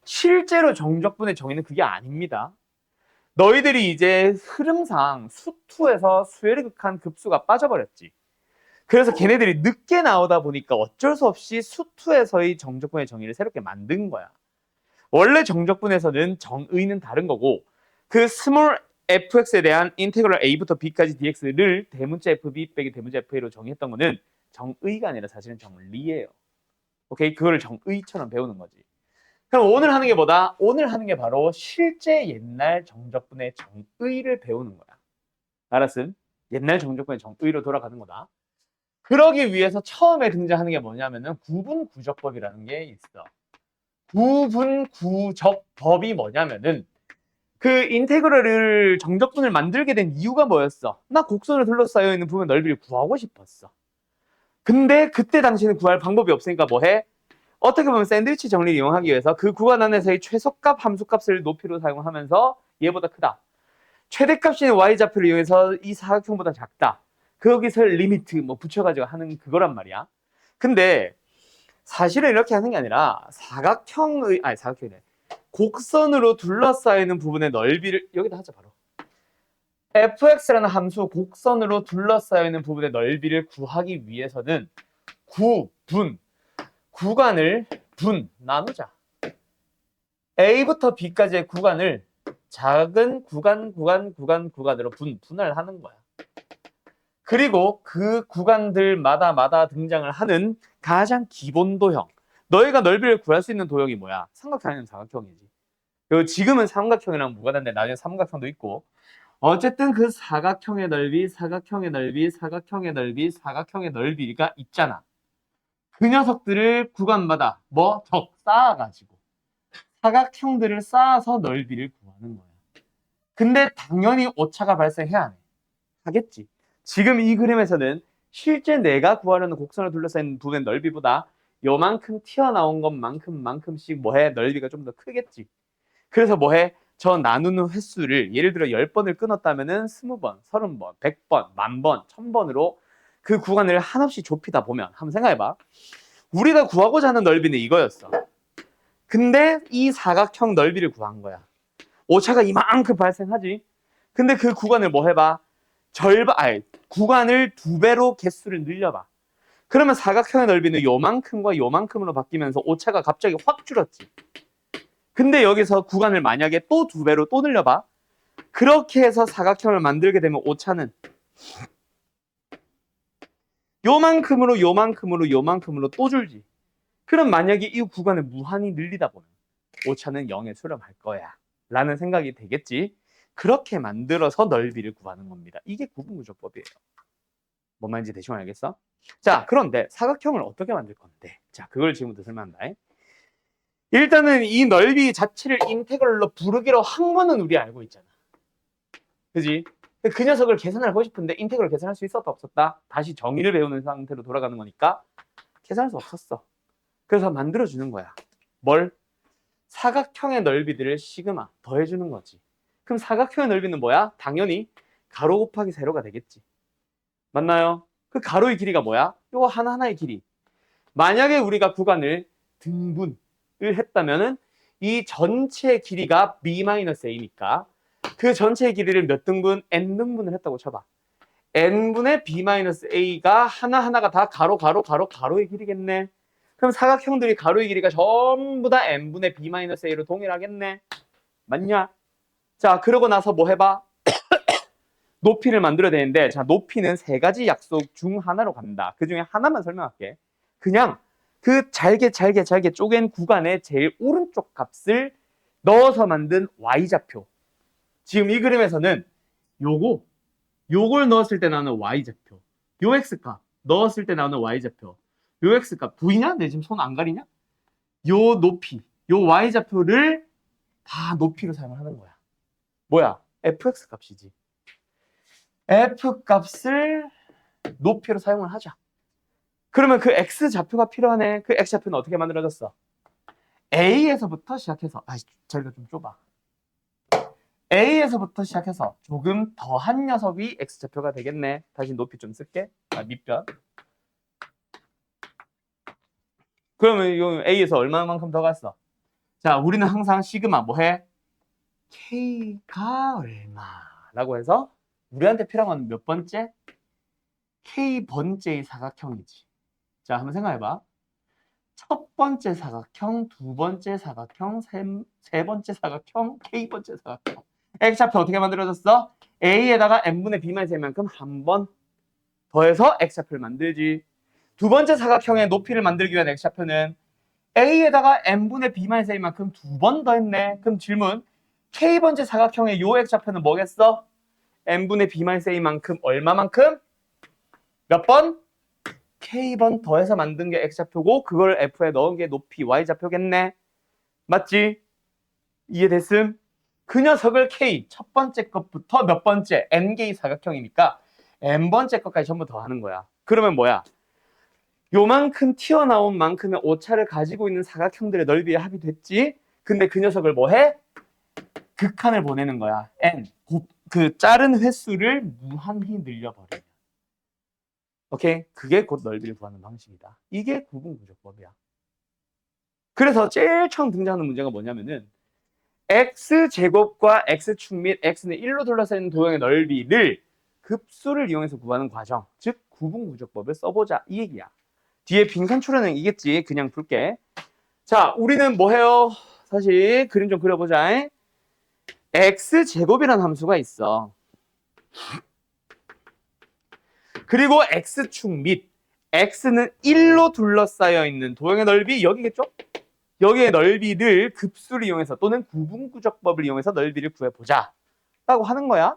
실제로 정적분의 정의는 그게 아닙니다. 너희들이 이제 흐름상 수투에서 수열의 극한 급수가 빠져버렸지. 그래서 걔네들이 늦게 나오다 보니까 어쩔 수 없이 수투에서의 정적분의 정의를 새롭게 만든 거야. 원래 정적분에서는 정의는 다른 거고 그 스몰 fx에 대한 인테그럴 a부터 b까지 dx를 대문자 fb 빼기 대문자 fa로 정의했던 거는 정의가 아니라 사실은 정리예요. 오케이? 그거를 정의처럼 배우는 거지. 그럼 오늘 하는 게 뭐다? 오늘 하는 게 바로 실제 옛날 정적분의 정의를 배우는 거야. 알았음? 옛날 정적분의 정의로 돌아가는 거다. 그러기 위해서 처음에 등장하는 게 뭐냐면은 구분구적법이라는 게 있어. 구분구적법이 뭐냐면은 그 인테그럴을 정적분을 만들게 된 이유가 뭐였어? 나 곡선을 둘러싸여 있는 부분 넓이를 구하고 싶었어. 근데 그때 당시에는 구할 방법이 없으니까 뭐해? 어떻게 보면 샌드위치 정리를 이용하기 위해서 그 구간 안에서의 최소값 함수값을 높이로 사용하면서 얘보다 크다. 최대값인 y좌표를 이용해서 이 사각형보다 작다. 거기서 리미트 뭐 붙여가지고 하는 그거란 말이야. 근데 사실은 이렇게 하는 게 아니라 사각형이네. 곡선으로 둘러싸이는 부분의 넓이를 여기다 하자 바로. fx라는 함수 곡선으로 둘러싸여 있는 부분의 넓이를 구하기 위해서는 구간을 나누자. A부터 B까지의 구간을 작은 구간으로 분할하는 거야. 그리고 그 구간들마다 등장을 하는 가장 기본 도형. 너희가 넓이를 구할 수 있는 도형이 뭐야? 삼각형이면 사각형이지. 그리고 지금은 삼각형이랑 무관한데 나중에 삼각형도 있고. 어쨌든 그 사각형의 넓이, 사각형의 넓이가 있잖아. 그 녀석들을 구간마다 쌓아가지고 사각형들을 쌓아서 넓이를 구하는 거야. 근데 당연히 오차가 발생해야 안 해. 하겠지. 지금 이 그림에서는 실제 내가 구하려는 곡선을 둘러싸인 부분의 넓이보다 요만큼 튀어나온 것만큼씩 넓이가 좀 더 크겠지. 그래서 저 나누는 횟수를 예를 들어 10번을 끊었다면은 20번, 30번, 100번, 10,000번, 1000번으로 그 구간을 한없이 좁히다 보면 한번 생각해봐. 우리가 구하고자 하는 넓이는 이거였어. 근데 이 사각형 넓이를 구한 거야. 오차가 이만큼 발생하지. 근데 그 구간을 해봐. 구간을 2배로 개수를 늘려봐. 그러면 사각형의 넓이는 요만큼과 요만큼으로 바뀌면서 오차가 갑자기 확 줄었지. 근데 여기서 구간을 만약에 또 2배로 또 늘려봐. 그렇게 해서 사각형을 만들게 되면 오차는 요만큼으로 또 줄지. 그럼 만약에 이 구간을 무한히 늘리다 보면 오차는 0에 수렴할 거야 라는 생각이 되겠지. 그렇게 만들어서 넓이를 구하는 겁니다. 이게 구분구조법이에요. 뭔 말인지 대충 알겠어? 자, 그런데 사각형을 어떻게 만들 건데? 자, 그걸 지금부터 설명한다. 일단은 이 넓이 자체를 인테그럴로 부르기로 한 거는 우리 알고 있잖아. 그지? 그 녀석을 계산을 하고 싶은데 인테그럴 계산할 수 있었다 없었다? 다시 정의를 배우는 상태로 돌아가는 거니까 계산할 수 없었어. 그래서 만들어주는 거야. 뭘? 사각형의 넓이들을 시그마 더해주는 거지. 그럼 사각형의 넓이는 뭐야? 당연히 가로 곱하기 세로가 되겠지. 맞나요? 그 가로의 길이가 뭐야? 요거 하나하나의 길이. 만약에 우리가 구간을 등분을 했다면은 이 전체 길이가 b-a니까 그 전체의 길이를 몇 등분? n등분을 했다고 쳐봐. n분의 b-a가 하나하나가 다 가로의 길이겠네. 그럼 사각형들이 가로의 길이가 전부 다 n분의 b-a로 동일하겠네. 맞냐? 자, 그러고 나서 뭐 해봐? 높이를 만들어야 되는데, 자, 높이는 세 가지 약속 중 하나로 간다. 그 중에 하나만 설명할게. 그냥 그 잘게 쪼갠 구간의 제일 오른쪽 값을 넣어서 만든 y좌표. 지금 이 그림에서는 요걸 넣었을 때 나오는 y좌표. 요 x값 넣었을 때 나오는 y좌표. 요 x값 보이냐? 내 지금 손 안 가리냐? 요 높이, 요 y좌표를 다 높이로 사용을 하는 거야. 뭐야? fx 값이지. f 값을 높이로 사용을 하자. 그러면 그 x좌표가 필요하네. 그 x좌표는 어떻게 만들어졌어? a에서부터 시작해서 자리가 좀 좁아. a에서부터 시작해서 조금 더한 녀석이 x좌표가 되겠네. 다시 높이 좀 쓸게. 밑변. 그러면 이 a에서 얼마만큼 더 갔어? 자, 우리는 항상 시그마 뭐해? k가 얼마라고 해서 우리한테 필요한 건 몇 번째? k번째의 사각형이지. 자, 한번 생각해봐. 첫 번째 사각형, 두 번째 사각형, 세 번째 사각형, k번째 사각형. x좌표 어떻게 만들어졌어? a에다가 n분의 b-a만큼 한 번 더해서 x좌표를 만들지. 두 번째 사각형의 높이를 만들기 위한 x좌표는 a에다가 n분의 b-a만큼 두 번 더했네. 그럼 질문, k번째 사각형의 요 x좌표는 뭐겠어? n분의 b-a만큼 얼마만큼? 몇 번? k번 더해서 만든 게 x좌표고 그걸 f에 넣은 게 높이 y좌표겠네. 맞지? 이해됐음? 그 녀석을 k 첫 번째 것부터 몇 번째 n개의 사각형이니까 n번째 것까지 전부 더하는 거야. 그러면 뭐야? 요만큼 튀어나온 만큼의 오차를 가지고 있는 사각형들의 넓이에 합이 됐지? 근데 그 녀석을 뭐해? 극한을 보내는 거야. n 그 자른 횟수를 무한히 늘려버려. 오케이? 그게 곧 넓이를 구하는 방식이다. 이게 구분구조법이야. 그래서 제일 처음 등장하는 문제가 뭐냐면은 x제곱과 x축 및 x는 1로 둘러싸여 있는 도형의 넓이를 급수를 이용해서 구하는 과정, 즉 구분구조법을 써보자 이 얘기야. 뒤에 빙산 출현형이겠지. 그냥 볼게. 자, 우리는 뭐 해요? 사실 그림 좀 그려보자. x제곱이라는 함수가 있어. 그리고 x축 및 x는 1로 둘러싸여 있는 도형의 넓이 여기겠죠? 여기의 넓이를 급수를 이용해서 또는 구분구조법을 이용해서 넓이를 구해보자 라고 하는 거야.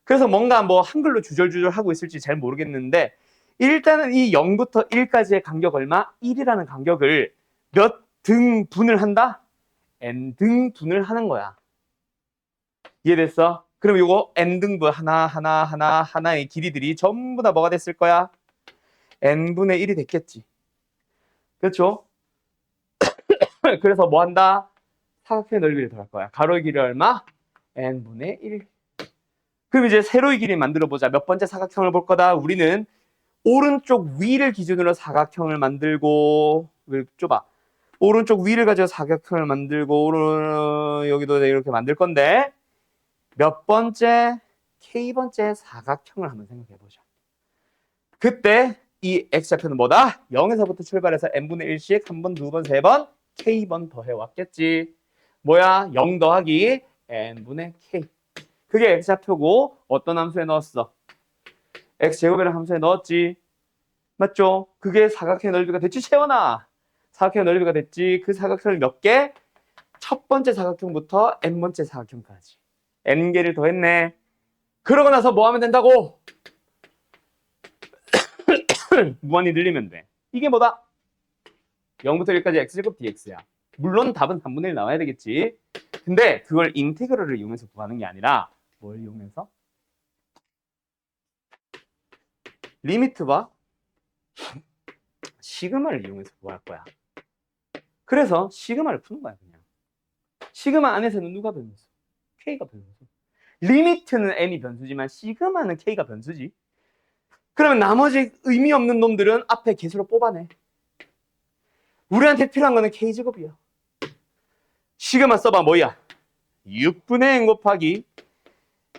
그래서 뭔가 뭐 한글로 주절주절 하고 있을지 잘 모르겠는데 일단은 이 0부터 1까지의 간격 얼마? 1이라는 간격을 몇 등분을 한다? n등분을 하는 거야. 이해됐어? 그럼 이거 n등분 하나의 길이들이 전부 다 뭐가 됐을 거야? n분의 1이 됐겠지. 그렇죠? 그래서 뭐 한다? 사각형의 넓이를 더할 거야. 가로의 길이 얼마? n분의 1. 그럼 이제 세로의 길이 만들어 보자. 몇 번째 사각형을 볼 거다? 우리는 오른쪽 위를 기준으로 사각형을 만들고, 좁아. 오른쪽 위를 가지고 사각형을 만들고, 여기도 이렇게 만들 건데, 몇 번째? k번째 사각형을 한번 생각해 보자. 그때 이 x좌표는 뭐다? 0에서부터 출발해서 n분의 1씩 한 번, 두 번, 세 번, k번 더해왔겠지. 뭐야? 0 더하기 n분의 k. 그게 x좌표고 어떤 함수에 넣었어? x제곱이라는 함수에 넣었지. 맞죠? 그게 사각형의 넓이가 됐지, 채원아. 사각형의 넓이가 됐지. 그 사각형을 몇 개? 첫 번째 사각형부터 n번째 사각형까지. n개를 더했네. 그러고 나서 뭐 하면 된다고? 무한히 늘리면 돼. 이게 뭐다? 0부터 1까지 x제곱 dx야. 물론 답은 3분의 1 나와야 되겠지. 근데 그걸 인테그럴을 이용해서 구하는 게 아니라 뭘 이용해서? 리미트와 시그마를 이용해서 구할 거야. 그래서 시그마를 푸는 거야, 그냥. 시그마 안에서는 누가 변수? K가 변수. 리미트는 N이 변수지만 시그마는 K가 변수지. 그러면 나머지 의미 없는 놈들은 앞에 개수로 뽑아내. 우리한테 필요한 거는 K제곱이야. 시그마 써봐, 뭐야? 6분의 N 곱하기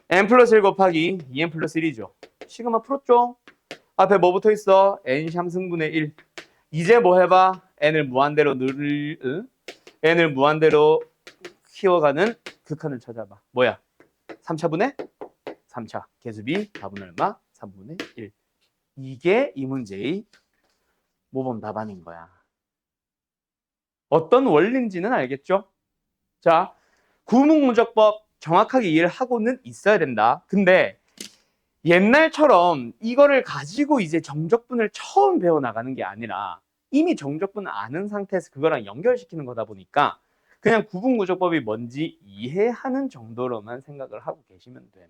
N 플러스 1 곱하기 2N 플러스 1이죠. 시그마 풀었죠? 앞에 뭐 붙어 있어? N 샴승분의 1. 이제 뭐 해봐? N을 무한대로 N을 무한대로 키워가는 극한을 찾아봐. 뭐야? 3차분의 3차. 개수비 4분의 얼마? 3분의 1. 이게 이 문제의 모범 답안인 거야. 어떤 원리인지는 알겠죠? 자, 구문문적법 정확하게 이해를 하고는 있어야 된다. 근데 옛날처럼 이거를 가지고 이제 정적분을 처음 배워나가는 게 아니라 이미 정적분을 아는 상태에서 그거랑 연결시키는 거다 보니까 그냥 구분구조법이 뭔지 이해하는 정도로만 생각을 하고 계시면 돼.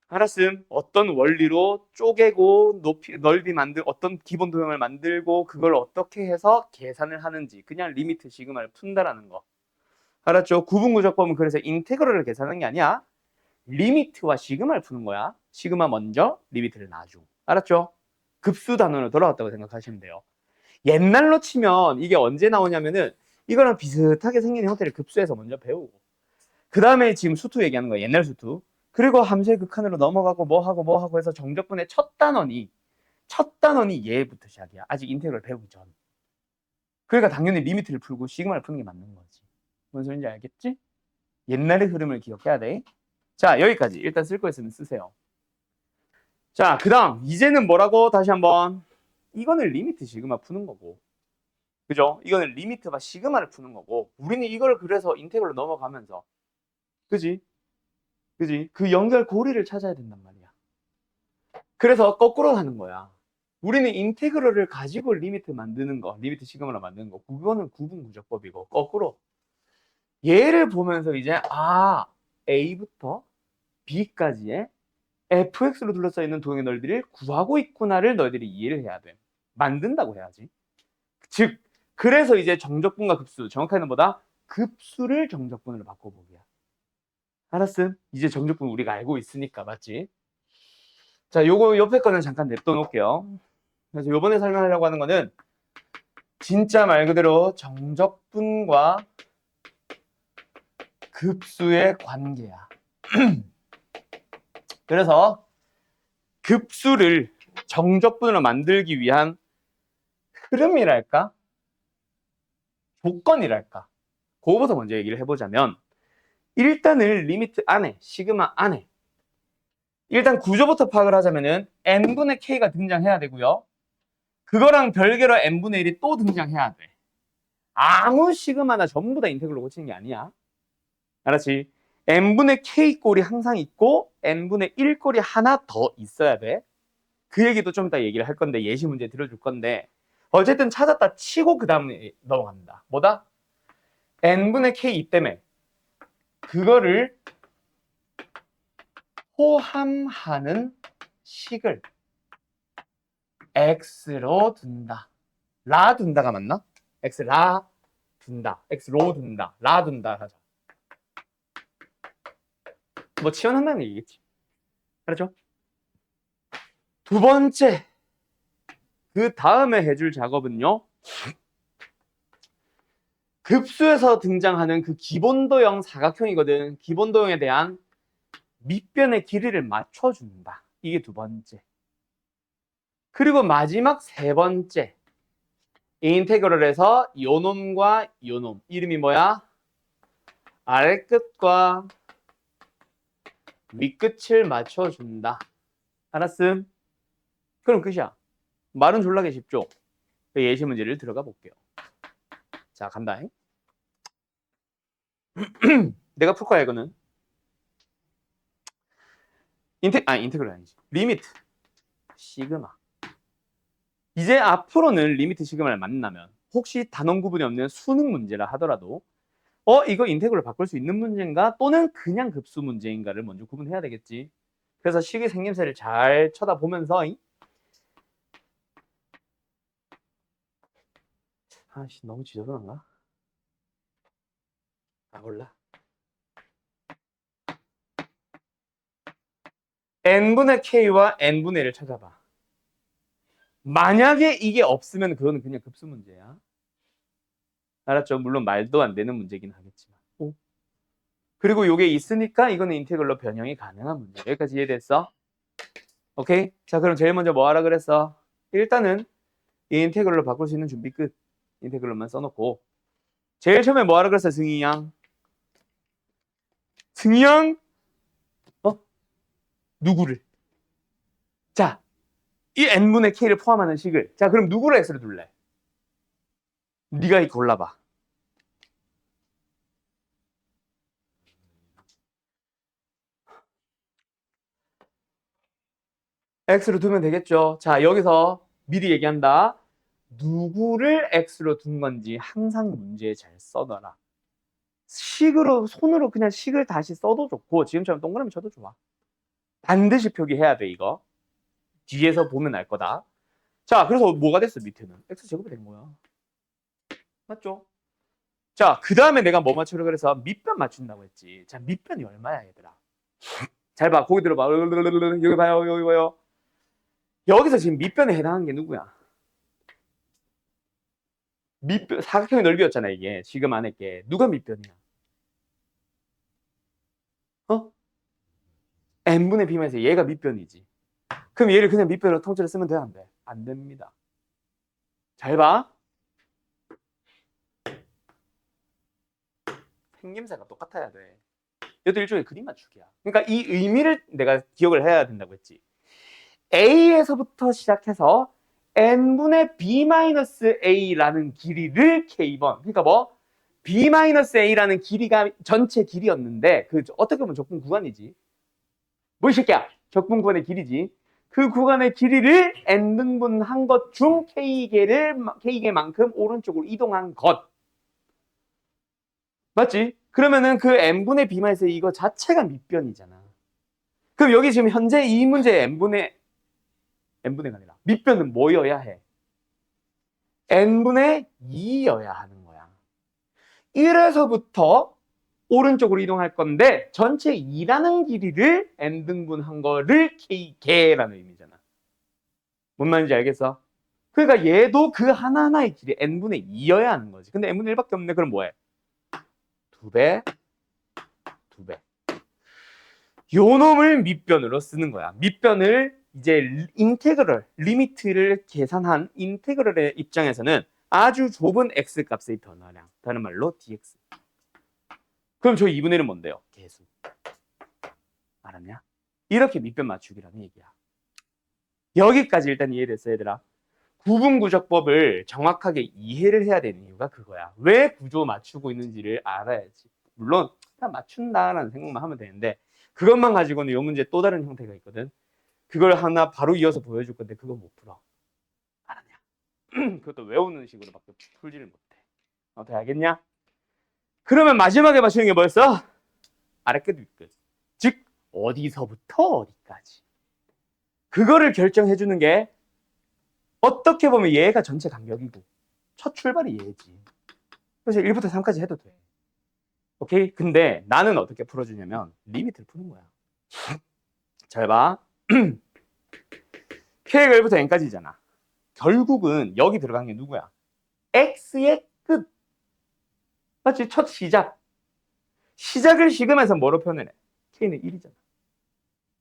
알았음. 어떤 원리로 쪼개고 넓이 어떤 기본 도형을 만들고 그걸 어떻게 해서 계산을 하는지 그냥 리미트 시그마를 푼다라는 거. 알았죠? 구분구조법은 그래서 인테그럴을 계산하는 게 아니야. 리미트와 시그마를 푸는 거야. 시그마 먼저, 리미트를 나중. 알았죠? 급수 단원으로 돌아왔다고 생각하시면 돼요. 옛날로 치면 이게 언제 나오냐면은 이거랑 비슷하게 생긴 형태를 급수에서 먼저 배우고 그 다음에 지금 수투 얘기하는 거야. 옛날 수투. 그리고 함수의 극한으로 넘어가고 뭐하고 해서 정적분의 첫 단원이 얘부터 시작이야. 아직 인테그럴 배우기 전. 그러니까 당연히 리미트를 풀고 시그마를 푸는 게 맞는 거지. 뭔 소린지 알겠지? 옛날의 흐름을 기억해야 돼. 자, 여기까지. 일단 쓸 거 있으면 쓰세요. 자, 그 다음 이제는 뭐라고? 다시 한번. 이거는 리미트 시그마 푸는 거고. 그죠? 이거는 리미트와 시그마를 푸는 거고 우리는 이걸 그래서 인테그럴로 넘어가면서 그지? 그 연결 고리를 찾아야 된단 말이야. 그래서 거꾸로 하는 거야. 우리는 인테그럴을 가지고 리미트 만드는 거, 리미트 시그마를 만드는 거, 그거는 구분구조법이고 거꾸로 얘를 보면서 이제 A부터 B까지의 fx로 둘러싸여 있는 도형의 넓이를 구하고 있구나를 너희들이 이해를 해야 돼. 만든다고 해야지. 즉, 그래서 이제 정적분과 급수, 정확하게는 뭐다? 급수를 정적분으로 바꿔보기야. 알았음? 이제 정적분 우리가 알고 있으니까, 맞지? 자, 요거 옆에 거는 잠깐 냅둬 놓을게요. 그래서 요번에 설명하려고 하는 거는 진짜 말 그대로 정적분과 급수의 관계야. 그래서 급수를 정적분으로 만들기 위한 흐름이랄까? 조건이랄까? 그거부터 먼저 얘기를 해보자면 일단은 리미트 안에, 시그마 안에 일단 구조부터 파악을 하자면은 n분의 k가 등장해야 되고요. 그거랑 별개로 n분의 1이 또 등장해야 돼. 아무 시그마나 전부 다 인테그럴로 고치는 게 아니야. 알았지? n분의 k 꼴이 항상 있고 n분의 1 꼴이 하나 더 있어야 돼. 그 얘기도 좀 이따 얘기를 할 건데 예시 문제 들어줄 건데 어쨌든 찾았다 치고 그 다음에 넘어갑니다. 뭐다? n분의 k 때문에 그거를 포함하는 식을 x로 둔다. 라 둔다가 맞나? x 라 둔다. x로 둔다. 라 둔다 하자. 뭐 치환한다는 얘기겠지. 그렇죠? 두 번째 그 다음에 해줄 작업은요. 급수에서 등장하는 그 기본도형 사각형이거든. 기본도형에 대한 밑변의 길이를 맞춰준다. 이게 두 번째. 그리고 마지막 세 번째. 인테그럴에서 요놈과 요놈. 이름이 뭐야? 아래끝과 윗끝을 맞춰준다. 알았음? 그럼 끝이야. 말은 졸라게 쉽죠? 예시 문제를 들어가 볼게요. 자, 간다. 내가 풀 거야, 이거는. 인테그럴 아니지. 리미트. 시그마. 이제 앞으로는 리미트 시그마를 만나면 혹시 단원 구분이 없는 수능 문제라 하더라도 이거 인테그럴 바꿀 수 있는 문제인가? 또는 그냥 급수 문제인가를 먼저 구분해야 되겠지. 그래서 식의 생김새를 잘 쳐다보면서 아씨 너무 지저분한가? 아 몰라. n분의 k와 n분의 1을 찾아봐. 만약에 이게 없으면 그거는 그냥 급수 문제야. 알았죠? 물론 말도 안 되는 문제긴 하겠지만. 오. 그리고 이게 있으니까 이거는 인테그럴로 변형이 가능한 문제. 여기까지 이해됐어? 오케이? 자, 그럼 제일 먼저 뭐 하라 그랬어? 일단은 이 인테그럴로 바꿀 수 있는 준비 끝. 인테그럴만 써놓고. 제일 처음에 뭐 하라 그랬어, 승희 양? 승희 양? 누구를? 자, 이 n분의 k를 포함하는 식을. 자, 그럼 누구를 x로 둘래? 네가 골라봐. x로 두면 되겠죠. 자, 여기서 미리 얘기한다. 누구를 x로 둔 건지 항상 문제에 잘 써놔라. 식으로, 손으로 그냥 식을 다시 써도 좋고, 지금처럼 동그라미 쳐도 좋아. 반드시 표기해야 돼, 이거. 뒤에서 보면 알 거다. 자, 그래서 뭐가 됐어, 밑에는? x제곱이 된 거야. 맞죠? 자, 그 다음에 내가 뭐 맞추려 그래서 밑변 맞춘다고 했지. 자, 밑변이 얼마야, 얘들아? 잘 봐, 거기 들어봐. 여기 봐요, 여기 봐요. 여기서 지금 밑변에 해당하는 게 누구야? 밑변, 사각형의 넓이였잖아, 이게. 지금 안에 게. 누가 밑변이야? 어? n분의 b만에서 얘가 밑변이지. 그럼 얘를 그냥 밑변으로 통째로 쓰면 돼, 안 돼? 안 됩니다. 잘 봐. 생김새가 똑같아야 돼. 얘도 일종의 그림 맞추기야. 그러니까 이 의미를 내가 기억을 해야 된다고 했지. A에서부터 시작해서 n분의 b-a라는 길이를 K번. 그러니까 뭐 b-a라는 길이가 전체 길이였는데 그 어떻게 보면 적분 구간이지. 뭐 이 새끼야. 적분 구간의 길이지. 그 구간의 길이를 n등분한 것 중 K개만큼 오른쪽으로 이동한 것. 맞지? 그러면은 그 n분의 b만에서 이거 자체가 밑변이잖아. 그럼 여기 지금 현재 이 문제의 n분의가 아니라 밑변은 뭐여야 해? n분의 2여야 하는 거야. 1에서부터 오른쪽으로 이동할 건데 전체 2라는 길이를 n등분한 거를 k개라는 의미잖아. 뭔 말인지 알겠어? 그러니까 얘도 그 하나하나의 길이 n분의 2여야 하는 거지. 근데 n분의 1밖에 없네. 그럼 뭐해? 2배, 2배. 요 놈을 밑변으로 쓰는 거야. 밑변을 이제 인테그럴, 리미트를 계산한 인테그럴의 입장에서는 아주 좁은 x 값의 변화량, 다른 말로 dx. 그럼 저 2분의 1은 뭔데요? 계수. 알았냐? 이렇게 밑변 맞추기라는 얘기야. 여기까지 일단 이해됐어, 얘들아? 구분구조법을 정확하게 이해를 해야 되는 이유가 그거야. 왜 구조 맞추고 있는지를 알아야지. 물론 그냥 맞춘다라는 생각만 하면 되는데 그것만 가지고는 이 문제 또 다른 형태가 있거든. 그걸 하나 바로 이어서 보여줄 건데 그거 못 풀어. 알았냐? 그것도 외우는 식으로밖에 풀지를 못해. 어떻게 알겠냐? 그러면 마지막에 맞추는 게 뭐였어? 아래끝 윗끝. 즉 어디서부터 어디까지. 그거를 결정해주는 게 어떻게 보면 얘가 전체 간격이고 첫 출발이 얘지. 그래서 1부터 3까지 해도 돼. 오케이? 근데 나는 어떻게 풀어주냐면 리미트를 푸는 거야. 잘 봐. K가 1부터 N까지잖아. 결국은 여기 들어간 게 누구야? X의 끝. 맞지? 첫 시작. 시작을 시금해서 뭐로 표현해? K는 1이잖아.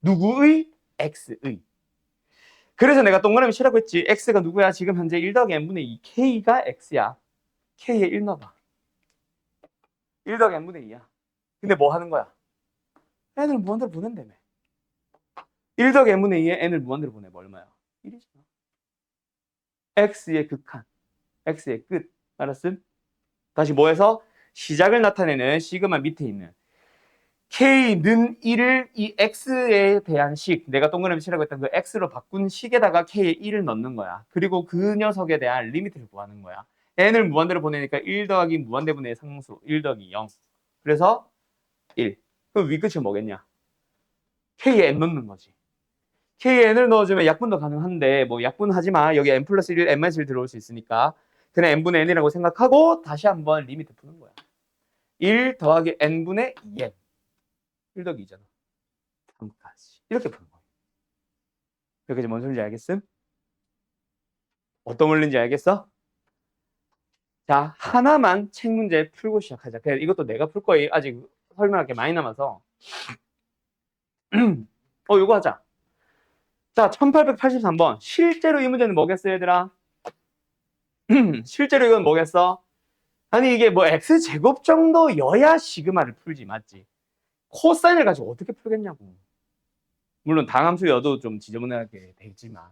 누구의? X의. 그래서 내가 동그라미 치라고 했지. X가 누구야? 지금 현재 1 더하기 N분의 2. K가 X야. K에 1 넣어봐. 1 더하기 N분의 2야. 근데 뭐 하는 거야? N을 무한대로 보낸다며. 1 더하기 N분의 2에 N을 무한대로 보내면 얼마야? 1이잖아. X의 극한. X의 끝. 알았음? 다시 뭐해서? 시작을 나타내는 시그마 밑에 있는 K는 1을 이 X에 대한 식, 내가 동그라미 치라고 했던 그 X로 바꾼 식에다가 K에 1을 넣는 거야. 그리고 그 녀석에 대한 리미트를 구하는 거야. N을 무한대로 보내니까 1 더하기 무한대분의 상수 1 더하기 0. 그래서 1. 그럼 위 끝이 뭐겠냐? K에 n 넣는 거지. K에 n을 넣어주면 약분도 가능한데 뭐 약분하지 마. 여기 n 플러스 1, n-1 들어올 수 있으니까 그냥 n분의 n이라고 생각하고 다시 한번 리미트 푸는 거야. 1 더하기 n분의 2n. 1 더하기 2잖아. 3까지. 이렇게 푸는 거야. 여기까지 뭔 소리인지 알겠음? 어떤 원리인지 알겠어? 자, 하나만 책 문제 풀고 시작하자. 그냥 이것도 내가 풀 거예요. 아직 설명할 게 많이 남아서. 이거 하자. 자, 1883번. 실제로 이 문제는 뭐겠어, 얘들아? 실제로 이건 뭐겠어? 아니, 이게 뭐 x제곱 정도여야 시그마를 풀지, 맞지? 코사인을 가지고 어떻게 풀겠냐고. 물론 당함수여도 좀 지저분하게 되지만.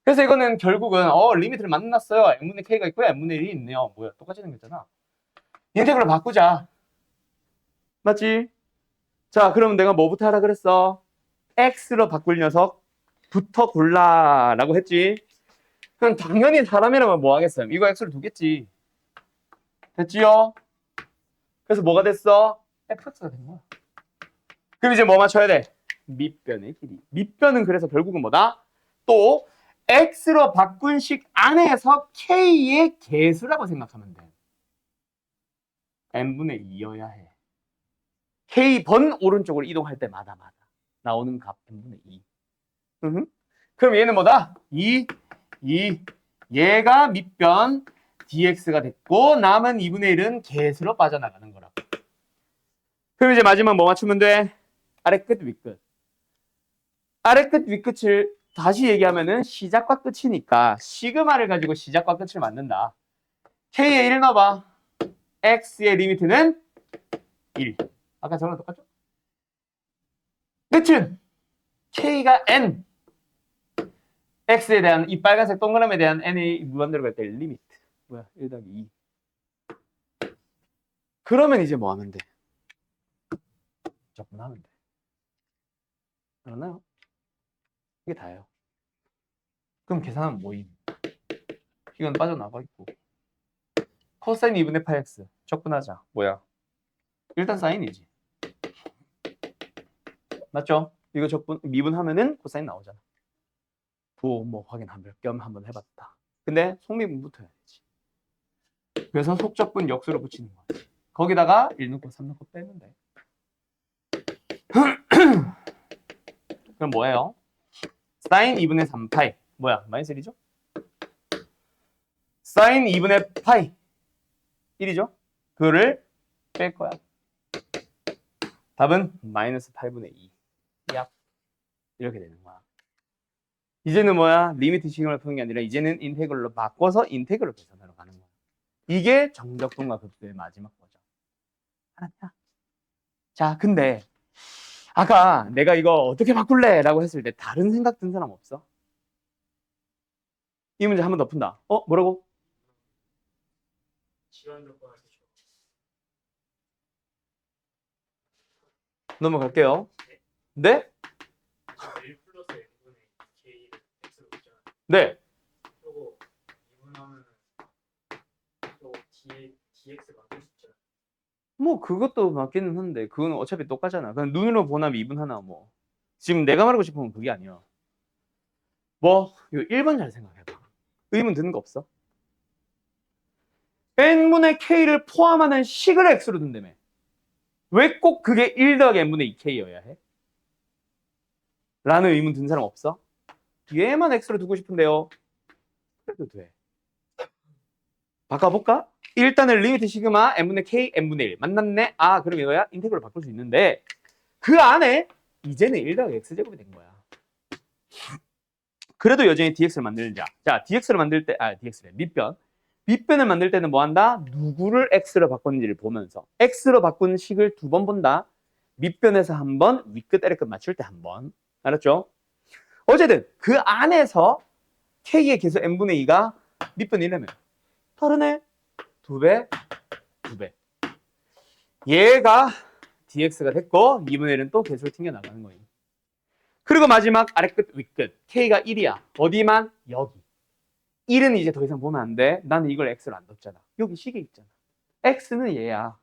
그래서 이거는 결국은 리미트를 만났어요. n분의 k가 있고요. n분의 1이 있네요. 뭐야, 똑같이 생겼잖아. 인테그럴 바꾸자. 맞지? 자, 그럼 내가 뭐부터 하라 그랬어? x로 바꿀 녀석부터 골라라고 했지. 그럼 당연히 사람이라면 뭐 하겠어요? 이거 x를 두겠지. 됐지요? 그래서 뭐가 됐어? fx가 된 거야. 그럼 이제 뭐 맞춰야 돼? 밑변의 길이. 밑변은 그래서 결국은 뭐다? 또 x로 바꾼 식 안에서 k의 개수라고 생각하면 돼. n분의 2여야 해. k번 오른쪽으로 이동할 때마다 나오는 값 n분의 2. 그럼 얘는 뭐다? 2, 얘가 밑변 dx가 됐고 남은 2분의 1은 개수로 빠져나가는 거라고. 그럼 이제 마지막 뭐 맞추면 돼? 아래끝 윗끝. 아래끝 윗끝을 다시 얘기하면은 시작과 끝이니까 시그마를 가지고 시작과 끝을 만든다. k에 1 넣어봐. x의 리미트는 1. 아까 저랑 똑같죠? 끝은 k가 n. x에 대한 이 빨간색 동그라미에 대한 n이 무한대로 갈 때 리미트. 뭐야? 1 더하기 2. 그러면 이제 뭐 하면 돼? 적분하면 돼. 알았나요? 이게 다예요. 그럼 계산하면 뭐임? 이건 빠져나가 있고. 코사인 2분의 8x. 적분하자. 뭐야? 일단 사인이지. 맞죠? 이거 적분, 미분하면은 코사인 나오잖아. 뭐 확인할 겸 한번 해봤다. 근데 속미분부터 해야 되지. 그래서 속적분 역수로 붙이는 거지. 거기다가 1 넣고 3 넣고 빼면 돼. 그럼 뭐예요? 사인 2분의 3파이. 뭐야? 마이너스 1이죠? 사인 2분의 파이. 1이죠? 그거를 뺄 거야. 답은 마이너스 8분의 2. 약. 이렇게 되는 거야. 이제는 뭐야? 리미트 시그널 푸는 게 아니라 이제는 인테그럴로 바꿔서 인테그럴 계산하러 가는 거야. 이게 정적분과 급수의 마지막 버전. 알았냐? 자, 근데 아까 내가 이거 어떻게 바꿀래? 라고 했을 때 다른 생각 든 사람 없어? 이 문제 한 번 더 푼다. 뭐라고? 넘어갈게요. 네? 1 플러스 n분의 k x로 있잖아. 네. 그리고 2분하면 또 dx 만들 수 있잖아. 뭐 그것도 맞기는 한데 그건 어차피 똑같잖아. 그냥 눈으로 보나 미분하나 뭐. 지금 내가 말하고 싶은 건 그게 아니야. 뭐 이거 1번 잘 생각해봐. 의문 드는 거 없어? n분의 k를 포함하는 식을 x로 둔다며. 왜 꼭 그게 1 더하기 n분의 2k여야 해? 라는 의문 든 사람 없어? 얘만 x로 두고 싶은데요. 그래도 돼. 바꿔볼까? 일단은 리미트 시그마 n분의 k n분의 1 만났네. 그럼 이거야 인테그럴 바꿀 수 있는데 그 안에 이제는 1 더하기 x제곱이 된 거야. 그래도 여전히 dx를 만들자. 자, dx를 만들 때 dx래. 밑변을 만들 때는 뭐 한다? 누구를 x로 바꿨는지를 보면서 x로 바꾼 식을 2번 본다. 밑변에서 한 번, 윗끝 아래끝 맞출 때 한 번. 알았죠? 어쨌든 그 안에서 k의 개수 n분의 2가 밑변 1이라면 다르네. 2배, 2배. 얘가 dx가 됐고 2분의 1은 또 개수를 튕겨나가는 거예요. 그리고 마지막 아래끝, 윗끝. k가 1이야. 어디만? 여기. 1은 이제 더 이상 보면 안 돼. 나는 이걸 x로 안 뒀잖아. 여기 식에 있잖아. x는 얘야.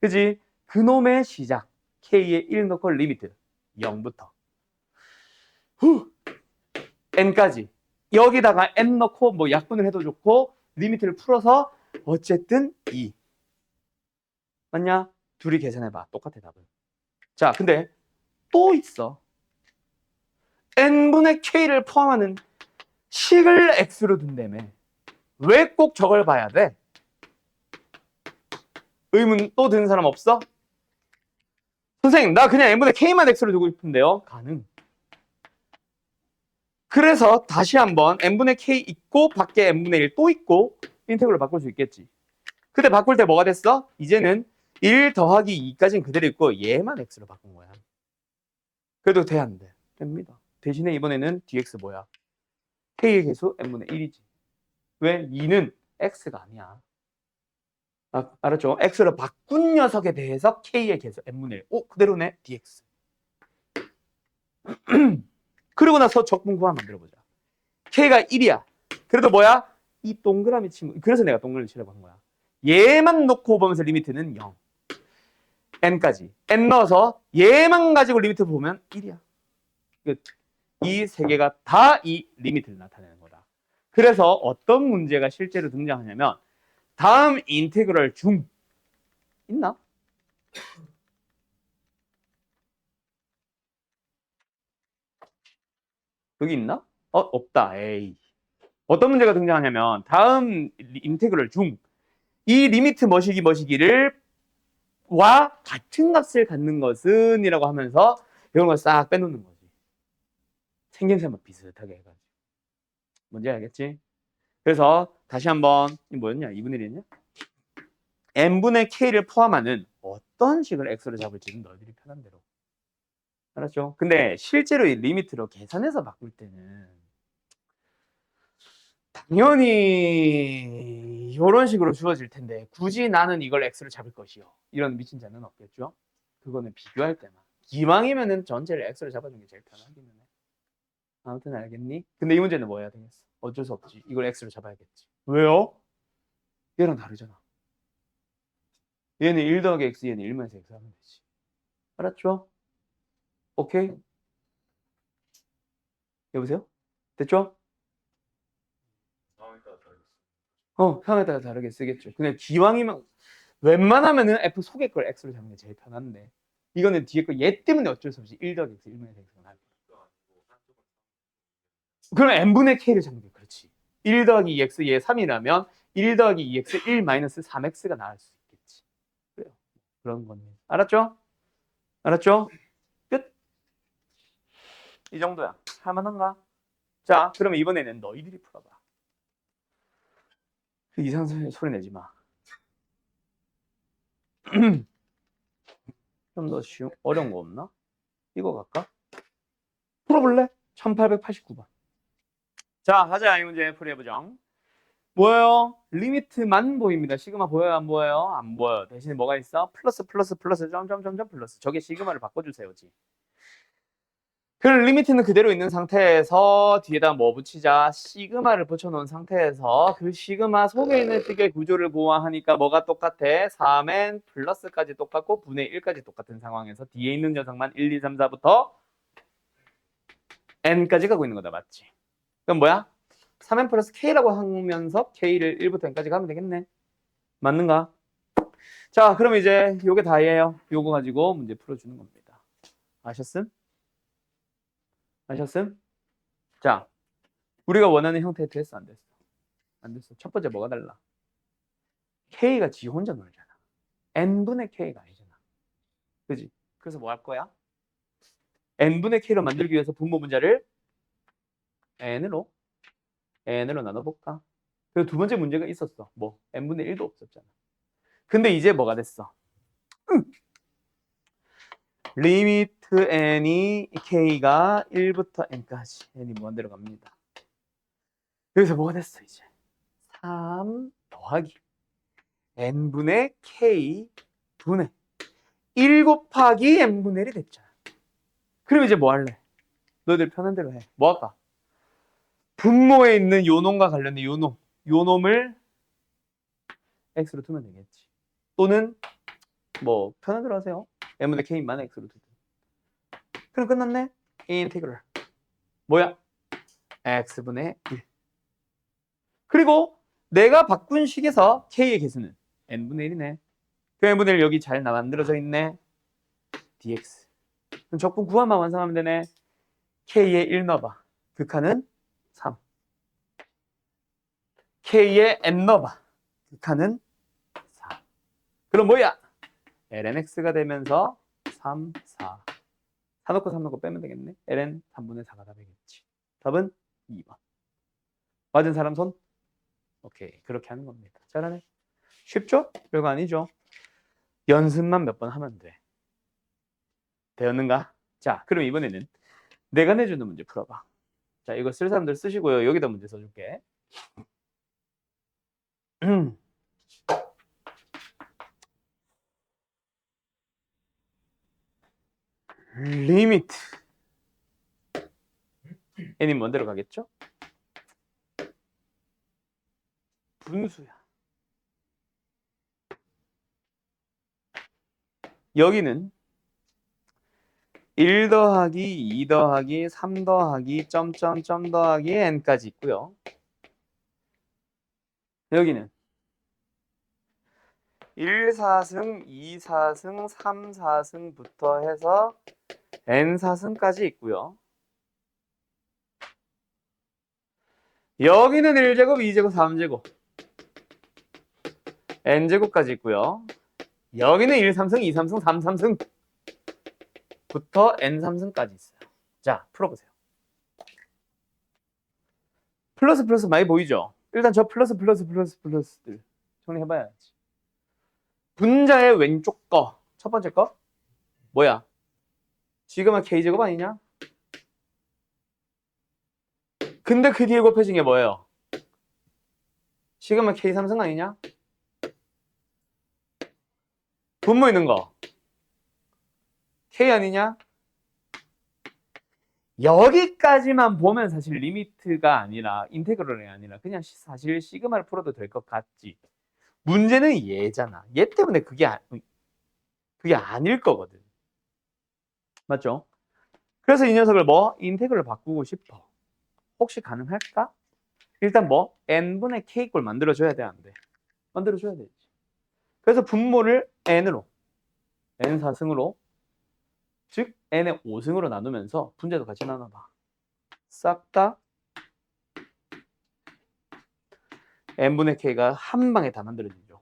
그지? 그놈의 시작. k에 1 넣고 리미트. 0부터 n까지 여기다가 n 넣고 뭐 약분을 해도 좋고 리미트를 풀어서 어쨌든 2 맞냐? 둘이 계산해봐. 똑같아 답은. 자 근데 또 있어. n분의 k를 포함하는 식을 x로 둔다며. 왜 꼭 저걸 봐야 돼? 의문 또 드는 사람 없어? 선생님 나 그냥 n분의 k만 x로 두고 싶은데요. 가능. 그래서 다시 한번 n분의 k 있고 밖에 n분의 1 또 있고 인테그럴 바꿀 수 있겠지. 근데 바꿀 때 뭐가 됐어? 이제는 1 더하기 2까지는 그대로 있고 얘만 x로 바꾼 거야. 그래도 돼 안 돼? 됩니다. 대신에 이번에는 dx 뭐야? k의 개수 n분의 1이지. 왜? 2는 x가 아니야. 알았죠? x로 바꾼 녀석에 대해서 k의 개수 n분의 1. 오 그대로네 dx. 그러고 나서 적분 구한 만들어보자. k가 1이야. 그래도 뭐야? 이 동그라미 친구. 그래서 내가 동그라미 치려고 한 거야. 얘만 놓고 보면서 리미트는 0. n까지. n 넣어서 얘만 가지고 리미트 보면 1이야. 이 세 개가 다 이 리미트를 나타내는 거다. 그래서 어떤 문제가 실제로 등장하냐면 다음 인테그럴 중 있나? 여기 있나? 없다. 에이. 어떤 문제가 등장하냐면 다음 인테그럴 중 이 리미트 머시기를 와 같은 값을 갖는 것은 이라고 하면서 이런 걸 싹 빼놓는 거지. 생김새만 비슷하게 해가지고. 뭔지 알겠지? 그래서 다시 한번 이 뭐였냐? 2분의 1이었냐? n분의 k를 포함하는 어떤 식을 x로 잡을지는 너희들이 편한 대로. 알았죠? 근데 실제로 이 리미트로 계산해서 바꿀 때는 당연히 이런 식으로 주어질 텐데 굳이 나는 이걸 x로 잡을 것이요. 이런 미친 자는 없겠죠? 그거는 비교할 때만. 기왕이면은 전체를 x로 잡아주는 게 제일 편하기는 해. 아무튼 알겠니? 근데 이 문제는 뭐 해야 되겠어? 어쩔 수 없지. 이걸 x로 잡아야겠지. 왜요? 얘랑 다르잖아. 얘는 1 더하기 x, 얘는 1-x 하면 되지. 알았죠? 오케이? 여보세요? 됐죠? 상황에 따라 다르게 쓰겠죠. 근데 기왕이면 웬만하면은 f 속의 걸 x로 잡는 게 제일 편한데 이거는 뒤에 거 얘 때문에 어쩔 수 없이 1 더하기 x, 1-x가 나올 거야. 그럼 n분의 k를 잡는 게 그렇지. 1 더하기 2x, 얘 3이라면 1 더하기 2x, 1-3x가 나올 수 있겠지. 그래요. 그런 겁니다. 알았죠? 알았죠? 끝. 이 정도야. 할만한가? 자, 그러면 이번에는 너희들이 풀어봐. 이상한 소리 내지 마. 좀 더 쉬운, 어려운 거 없나? 이거 갈까? 풀어볼래? 1889번. 자, 가자. 이 문제 풀이해보죠. 뭐예요? 리미트만 보입니다. 시그마 보여요? 안 보여요? 안 보여요. 대신에 뭐가 있어? 플러스, 점점점점 플러스. 저게 시그마를 바꿔주세요지. 그럼 리미트는 그대로 있는 상태에서 뒤에다 뭐 붙이자? 시그마를 붙여놓은 상태에서 그 시그마 속에 있는 식의 구조를 보완하니까 뭐가 똑같아? 3n 플러스까지 똑같고 분의 1까지 똑같은 상황에서 뒤에 있는 녀석만 1, 2, 3, 4부터 n까지 가고 있는 거다. 맞지? 그럼 뭐야? 3n 플러스 k라고 하면서 k를 1부터 n까지 가면 되겠네. 맞는가? 자, 그럼 이제 요게 다예요. 요거 가지고 문제 풀어주는 겁니다. 아셨음? 아셨음? 자, 우리가 원하는 형태 됐어, 안 됐어? 안 됐어. 첫 번째 뭐가 달라? k가 지 혼자 놀잖아. n분의 k가 아니잖아. 그지? 그래서 뭐 할 거야? n분의 k로 만들기 위해서 분모 분자를 n으로 나눠볼까? 그리고 두 번째 문제가 있었어. 뭐? n분의 1도 없었잖아. 근데 이제 뭐가 됐어? 리미트 n이 k가 1부터 n까지 n이 무한대로 갑니다. 여기서 뭐가 됐어 이제? 3 더하기 n분의 k 분의 1 곱하기 n분의 1이 됐잖아. 그럼 이제 뭐 할래? 너희들 편한 대로 해. 뭐 할까? 분모에 있는 요놈과 관련된 요놈을 x로 두면 되겠지. 또는 뭐 편한 대로 하세요. n분의 k만 x로 두든. 그럼 끝났네. 인테그럴 뭐야? x분의 1. 그리고 내가 바꾼 식에서 k의 개수는 n분의 1이네. 그 n분의 1 여기 잘 만들어져 있네. dx. 그럼 적분 구하만 완성하면 되네. k에 1 넣어봐. 극한은 3. k에 n 넣어봐. 극한은 4. 그럼 뭐야? lnx가 되면서 3, 4. 4 넣고 3 넣고 빼면 되겠네. ln 3분의 4가 답이겠지. 답은 2번. 맞은 사람 손? 오케이. 그렇게 하는 겁니다. 잘하네. 쉽죠? 별거 아니죠? 연습만 몇 번 하면 돼. 되었는가? 자, 그럼 이번에는 내가 내주는 문제 풀어봐. 자, 이거 쓸 사람들 쓰시고요. 여기다 문제 써줄게. 리미트 n이 뭔데로 가겠죠? 분수야. 여기는 1 더하기 2 더하기 3 더하기 점점점 더하기 n까지 있고요. 여기는 1, 4승, 2, 4승, 3, 4승부터 해서 n 4승까지 있고요. 여기는 1제곱, 2제곱, 3제곱, n제곱까지 있고요. 여기는 1, 3승, 2, 3승, 3, 3승부터 n 3승까지 있어요. 자, 풀어보세요. 플러스 플러스 많이 보이죠? 일단 저 플러스들 정리해봐야지. 분자의 왼쪽 거, 첫 번째 거 뭐야? 지금은 k제곱 아니냐? 근데 그 뒤에 곱해진 게 뭐예요? 지금은 k 3승 아니냐? 분모 있는 거 k 아니냐? 여기까지만 보면 사실 리미트가 아니라 인테그럴이 아니라 그냥 사실 시그마를 풀어도 될 것 같지. 문제는 얘잖아. 얘 때문에 그게 아닐 거거든. 맞죠? 그래서 이 녀석을 뭐? 인테그럴 바꾸고 싶어. 혹시 가능할까? 일단 뭐? n분의 k꼴 만들어줘야 돼, 안 돼? 만들어줘야 되지. 그래서 분모를 n으로, n 4승으로, 즉 n의 5승으로 나누면서 분자도 같이 나눠봐. 싹 다 n분의 k가 한 방에 다 만들어지죠.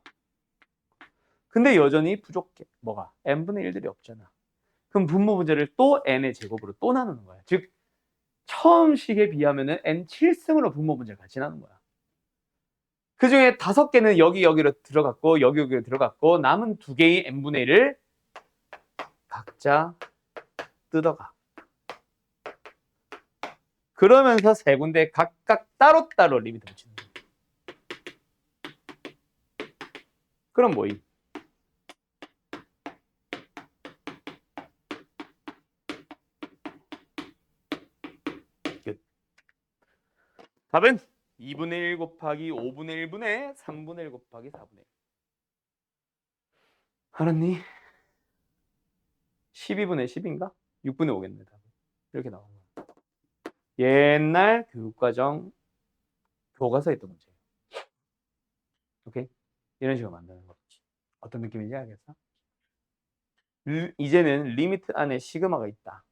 근데 여전히 부족해. 뭐가? n분의 1들이 없잖아. 그럼 분모 분자를 또 n의 제곱으로 또 나누는 거야. 즉 처음 식에 비하면은 n 7승으로 분모 분자를 같이 나누는 거야. 그 중에 5개는 여기로 들어갔고 여기로 들어갔고 남은 2개의 n분의 1을 각자 뜯어가. 그러면서 세 군데 각각 따로따로 리미트 붙이는 거야. 그럼 뭐임? 끝. 답은 2분의 1 곱하기 5분의 1분의 3분의 1 곱하기 4분의 1. 알았니? 12분의 10인가? 6분의 5겠네. 답은. 이렇게 나온 거야. 옛날 교육과정 교과서에 있던 문제예요. 오케이? 이런 식으로 만드는 거. 어떤 느낌인지 알겠어? 이제는 리미트 안에 시그마가 있다.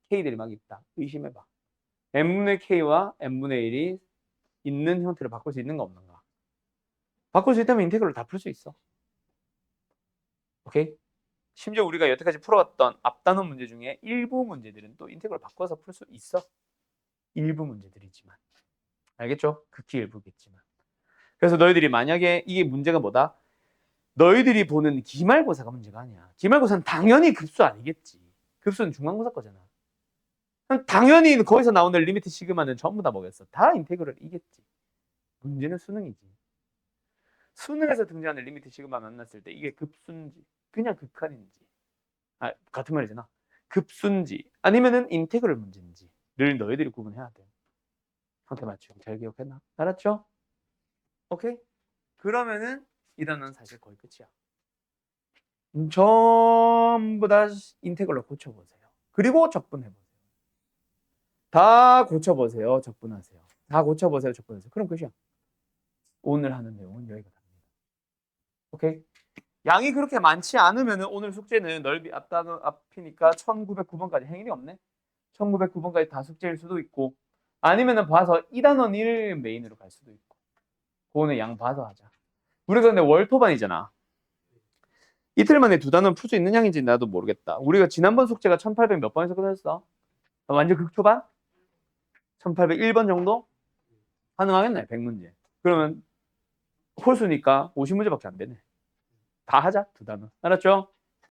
K들이 막 있다. 의심해봐. n분의 K와 n분의 1이 있는 형태를 바꿀 수 있는가 없는가? 바꿀 수 있다면 인테그럴 다 풀 수 있어. 오케이? 심지어 우리가 여태까지 풀어왔던 앞단원 문제 중에 일부 문제들은 또 인테그럴 바꿔서 풀 수 있어. 일부 문제들이지만. 알겠죠? 극히 일부겠지만. 그래서 너희들이 만약에 이게 문제가 뭐다? 너희들이 보는 기말고사가 문제가 아니야. 기말고사는 당연히 급수 아니겠지. 급수는 중간고사 거잖아. 당연히 거기서 나오는 리미트 시그마는 전부 다 뭐겠어? 다 인테그럴이겠지. 문제는 수능이지. 수능에서 등장하는 리미트 시그마 만났을 때 이게 급수인지 그냥 극한인지 같은 말이잖아. 급수인지 아니면은 인테그럴 문제인지를 너희들이 구분해야 돼. 형태 맞추기 잘 기억했나? 알았죠? 오케이? 그러면은 이 단어는 사실 거의 끝이야. 전부 다 인테그럴로 고쳐보세요. 그리고 적분해보세요. 다 고쳐보세요. 적분하세요. 다 고쳐보세요. 적분하세요. 그럼 끝이야. 오늘 하는 내용은 여기가 답니다. 오케이? 양이 그렇게 많지 않으면 오늘 숙제는 넓이 앞단어 앞이니까 1909번까지 행일이 없네. 1909번까지 다 숙제일 수도 있고 아니면은 봐서 2단원 1 메인으로 갈 수도 있고 그거는 양 봐서 하자. 우리가 근데 월토반이잖아. 이틀 만에 두 단원 풀 수 있는 양인지 나도 모르겠다. 우리가 지난번 숙제가 1800 몇 번에서 끝냈어? 완전 극초반? 1801번 정도? 가능하겠네 100문제. 그러면 홀수니까 50문제밖에 안 되네. 다 하자 두 단원. 알았죠?